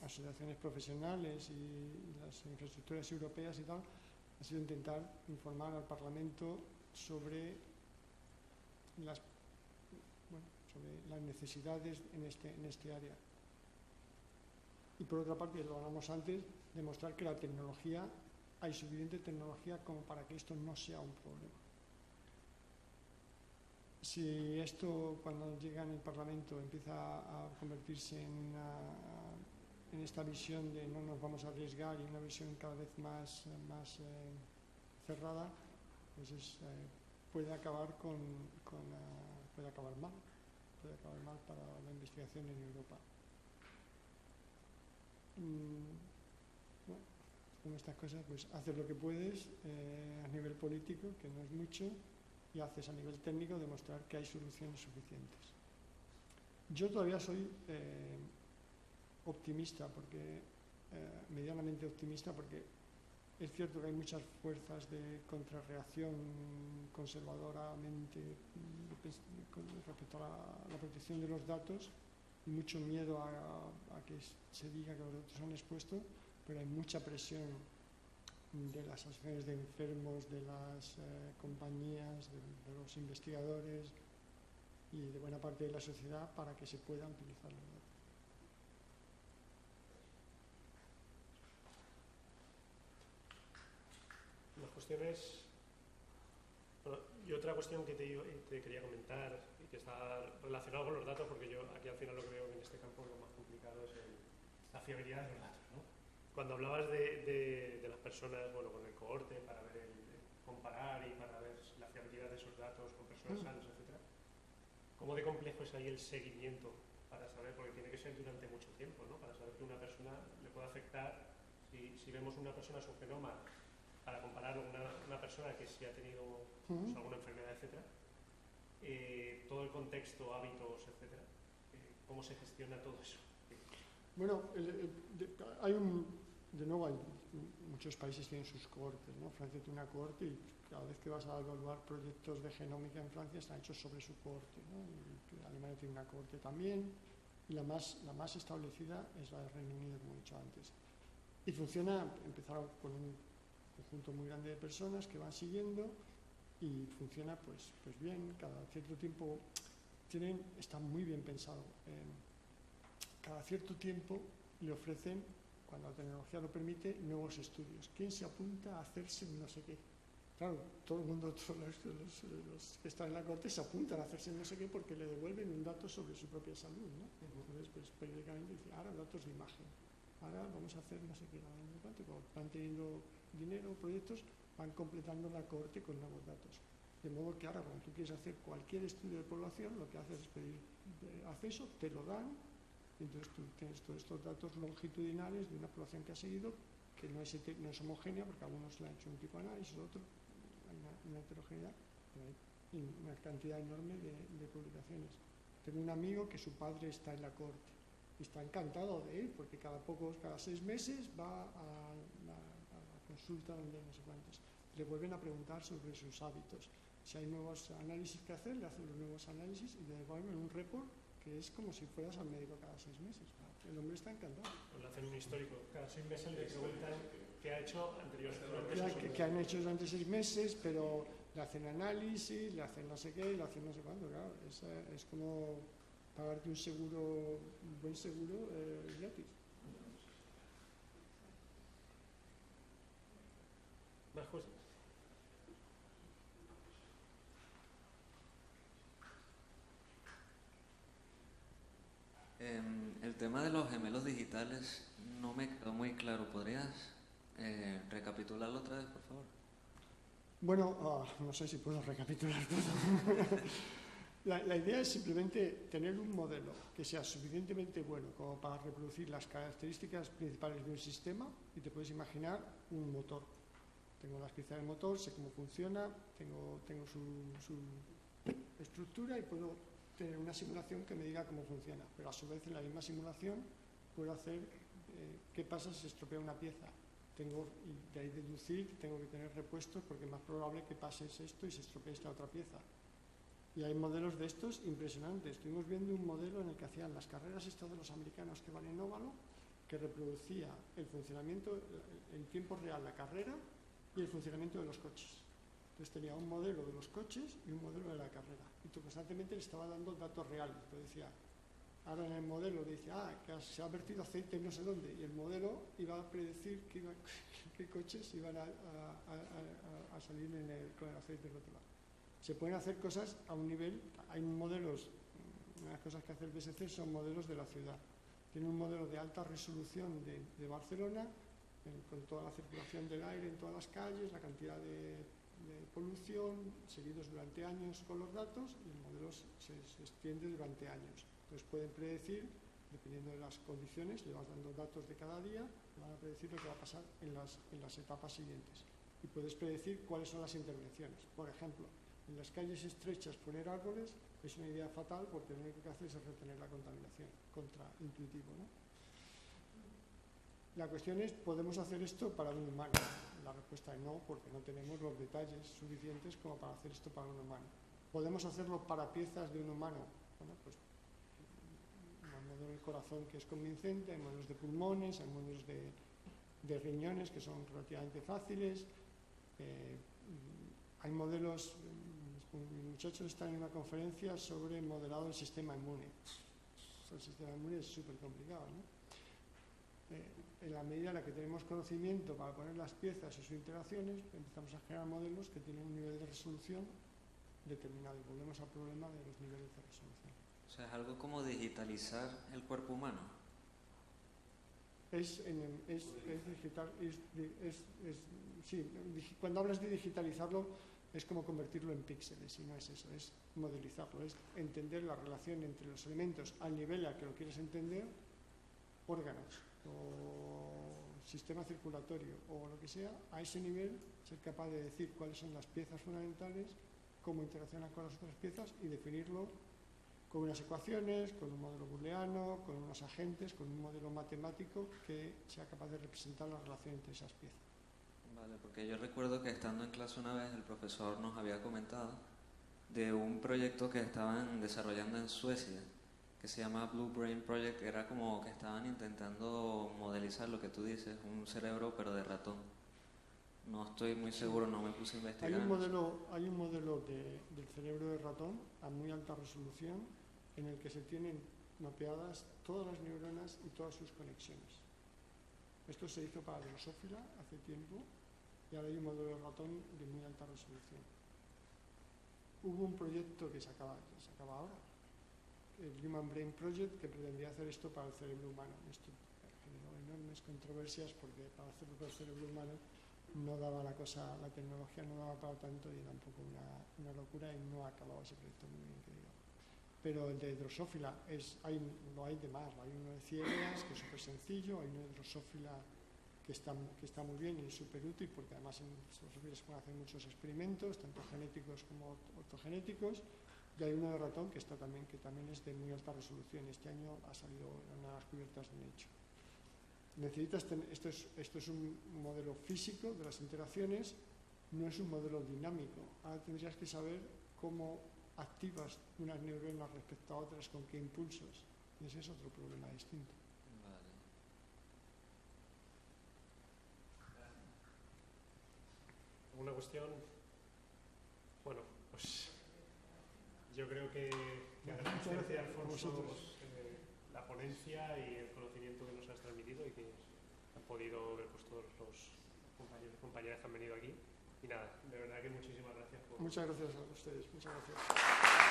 asociaciones profesionales y las infraestructuras europeas y tal, ha sido intentar informar al Parlamento sobre las necesidades en este área. Y por otra parte, lo hablamos antes, demostrar que la tecnología, hay suficiente tecnología como para que esto no sea un problema. Si esto, cuando llega en el Parlamento, empieza a convertirse en esta visión de no nos vamos a arriesgar y una visión cada vez más cerrada, pues puede acabar puede acabar mal para la investigación en Europa. Bueno, con estas cosas, pues haces lo que puedes a nivel político, que no es mucho, y haces a nivel técnico demostrar que hay soluciones suficientes. Yo todavía soy optimista, medianamente optimista, porque es cierto que hay muchas fuerzas de contrarreacción conservadoramente respecto a la protección de los datos y mucho miedo a que se diga que los datos son expuestos, pero hay mucha presión de las asociaciones de enfermos, de las compañías, de los investigadores y de buena parte de la sociedad para que se puedan utilizar los datos. Las cuestiones... Bueno, y otra cuestión que te quería comentar y que está relacionada con los datos, porque yo aquí al final lo que veo en este campo lo más complicado es la fiabilidad de los datos, ¿no? Cuando hablabas de las personas, bueno, con el cohorte para ver comparar y para ver la fiabilidad de esos datos con personas sanas, etc. ¿Cómo de complejo es ahí el seguimiento para saber, porque tiene que ser durante mucho tiempo, ¿no? Para saber que una persona le puede afectar, si vemos una persona su genoma, para compararlo con una persona que sí ha tenido pues, alguna enfermedad, etcétera, todo el contexto, hábitos, etcétera, ¿cómo se gestiona todo eso? Bueno, de nuevo, muchos países tienen sus cohortes, ¿no? Francia tiene una cohorte y cada vez que vas a evaluar proyectos de genómica en Francia están hechos sobre su cohorte, ¿no? Y Alemania tiene una cohorte también, y la más establecida es la de Reino Unido, como he dicho antes. Y funciona, empezaron con un conjunto muy grande de personas que van siguiendo y funciona pues bien, cada cierto tiempo está muy bien pensado. Cada cierto tiempo le ofrecen, cuando la tecnología lo permite, nuevos estudios. ¿Quién se apunta a hacerse no sé qué? Claro, todo el mundo, todos los que están en la corte se apuntan a hacerse no sé qué porque le devuelven un dato sobre su propia salud, ¿no? Entonces, pues periódicamente dice, ahora datos de imagen, ahora vamos a hacer no sé qué, cuando van teniendo dinero, proyectos, van completando la cohorte con nuevos datos. De modo que ahora, cuando tú quieres hacer cualquier estudio de población, lo que haces es pedir acceso, te lo dan. Entonces tú tienes todos estos datos longitudinales de una población que ha seguido, que no es homogénea, porque algunos le han hecho un tipo de análisis, otro, hay una heterogeneidad, pero hay una cantidad enorme de publicaciones. Tengo un amigo que su padre está en la corte y está encantado de ir, porque cada 6 meses va a la consulta donde no sé cuántos. Le vuelven a preguntar sobre sus hábitos. Si hay nuevos análisis que hacer, le hacen los nuevos análisis y le devuelven un report que es como si fueras al médico cada 6 meses. El hombre está encantado. Pues le hacen un histórico. Cada 6 meses le preguntan qué ha hecho anteriormente. ¿Qué han hecho durante 6 meses? Pero le hacen análisis, le hacen no sé qué, le hacen no sé cuánto. Claro, es como pagarte un seguro, un buen seguro gratis. Más cosas. El tema de los gemelos digitales no me quedó muy claro. ¿Podrías recapitularlo otra vez, por favor? Bueno, no sé si puedo recapitular todo. La idea es simplemente tener un modelo que sea suficientemente bueno como para reproducir las características principales de un sistema, y te puedes imaginar un motor. Tengo las piezas del motor, sé cómo funciona, tengo su estructura y puedo tener una simulación que me diga cómo funciona, pero a su vez en la misma simulación puedo hacer qué pasa si se estropea una pieza. Y de ahí deducir que tengo que tener repuestos porque es más probable que pase esto y se estropee esta otra pieza. Y hay modelos de estos impresionantes. Estuvimos viendo un modelo en el que hacían las carreras estas de los americanos que van en óvalo, que reproducía el funcionamiento en tiempo real, la carrera y el funcionamiento de los coches. Entonces tenía un modelo de los coches y un modelo de la carrera. Y tú constantemente le estaba dando datos reales. Entonces decía, ahora en el modelo dice, que se ha vertido aceite en no sé dónde. Y el modelo iba a predecir qué coches iban a salir con el aceite del otro lado. Se pueden hacer cosas a un nivel, hay modelos, una de las cosas que hace el BSC son modelos de la ciudad. Tiene un modelo de alta resolución de Barcelona, con toda la circulación del aire en todas las calles, la cantidad de polución, seguidos durante años con los datos, y el modelo se extiende durante años. Entonces pueden predecir, dependiendo de las condiciones, le vas dando datos de cada día, van a predecir lo que va a pasar en las etapas siguientes. Y puedes predecir cuáles son las intervenciones. Por ejemplo, en las calles estrechas poner árboles es una idea fatal porque lo único que hace es retener la contaminación, contraintuitivo, ¿no? La cuestión es, ¿podemos hacer esto para un humano? La respuesta es no, porque no tenemos los detalles suficientes como para hacer esto para un humano. ¿Podemos hacerlo para piezas de un humano? Bueno, pues hay un modelo del corazón que es convincente, hay modelos de pulmones, hay modelos de riñones que son relativamente fáciles, hay modelos, mis muchachos están en una conferencia sobre modelado del sistema inmune. El sistema inmune es súper complicado, ¿no? En la medida en la que tenemos conocimiento para poner las piezas y sus interacciones, empezamos a generar modelos que tienen un nivel de resolución determinado. Y volvemos al problema de los niveles de resolución. O sea, es algo como digitalizar el cuerpo humano. Cuando hablas de digitalizarlo, es como convertirlo en píxeles, y no es eso, es modelizarlo, es entender la relación entre los elementos al nivel al que lo quieres entender, órganos o sistema circulatorio o lo que sea, a ese nivel ser capaz de decir cuáles son las piezas fundamentales, cómo interaccionan con las otras piezas y definirlo con unas ecuaciones, con un modelo booleano, con unos agentes, con un modelo matemático que sea capaz de representar la relación entre esas piezas. Vale, porque yo recuerdo que estando en clase una vez el profesor nos había comentado de un proyecto que estaban desarrollando en Suecia, que se llama Blue Brain Project, que era como que estaban intentando modelizar lo que tú dices, un cerebro pero de ratón. No estoy muy seguro, no me puse a investigar. Hay un modelo del cerebro de ratón a muy alta resolución en el que se tienen mapeadas todas las neuronas y todas sus conexiones. Esto se hizo para Drosophila hace tiempo y ahora hay un modelo de ratón de muy alta resolución. Hubo un proyecto que se acaba ahora, el Human Brain Project, que pretendía hacer esto para el cerebro humano. Esto generó enormes controversias porque para hacerlo para el cerebro humano no daba la tecnología no daba para tanto y era un poco una locura y no acababa ese proyecto muy bien, que digo. Pero el de Drosophila lo hay de más, hay uno de ciegas que es súper sencillo, hay uno de Drosophila que está muy bien y es súper útil porque además en Drosophila se pueden hacer muchos experimentos, tanto genéticos como ortogenéticos, y hay uno de ratón que también es de muy alta resolución. Este año ha salido en una de las cubiertas de Nature. Esto es un modelo físico de las interacciones, no es un modelo dinámico. Ahora tendrías que saber cómo activas unas neuronas respecto a otras, con qué impulsos. Y ese es otro problema distinto. Vale. ¿Alguna cuestión? Bueno, pues yo creo que agradecer a Alfonso la ponencia y el conocimiento que nos has transmitido y que han podido ver pues, todos los compañeros y compañeras que han venido aquí. Y nada, de verdad que muchísimas gracias. Muchas gracias a ustedes. Muchas gracias.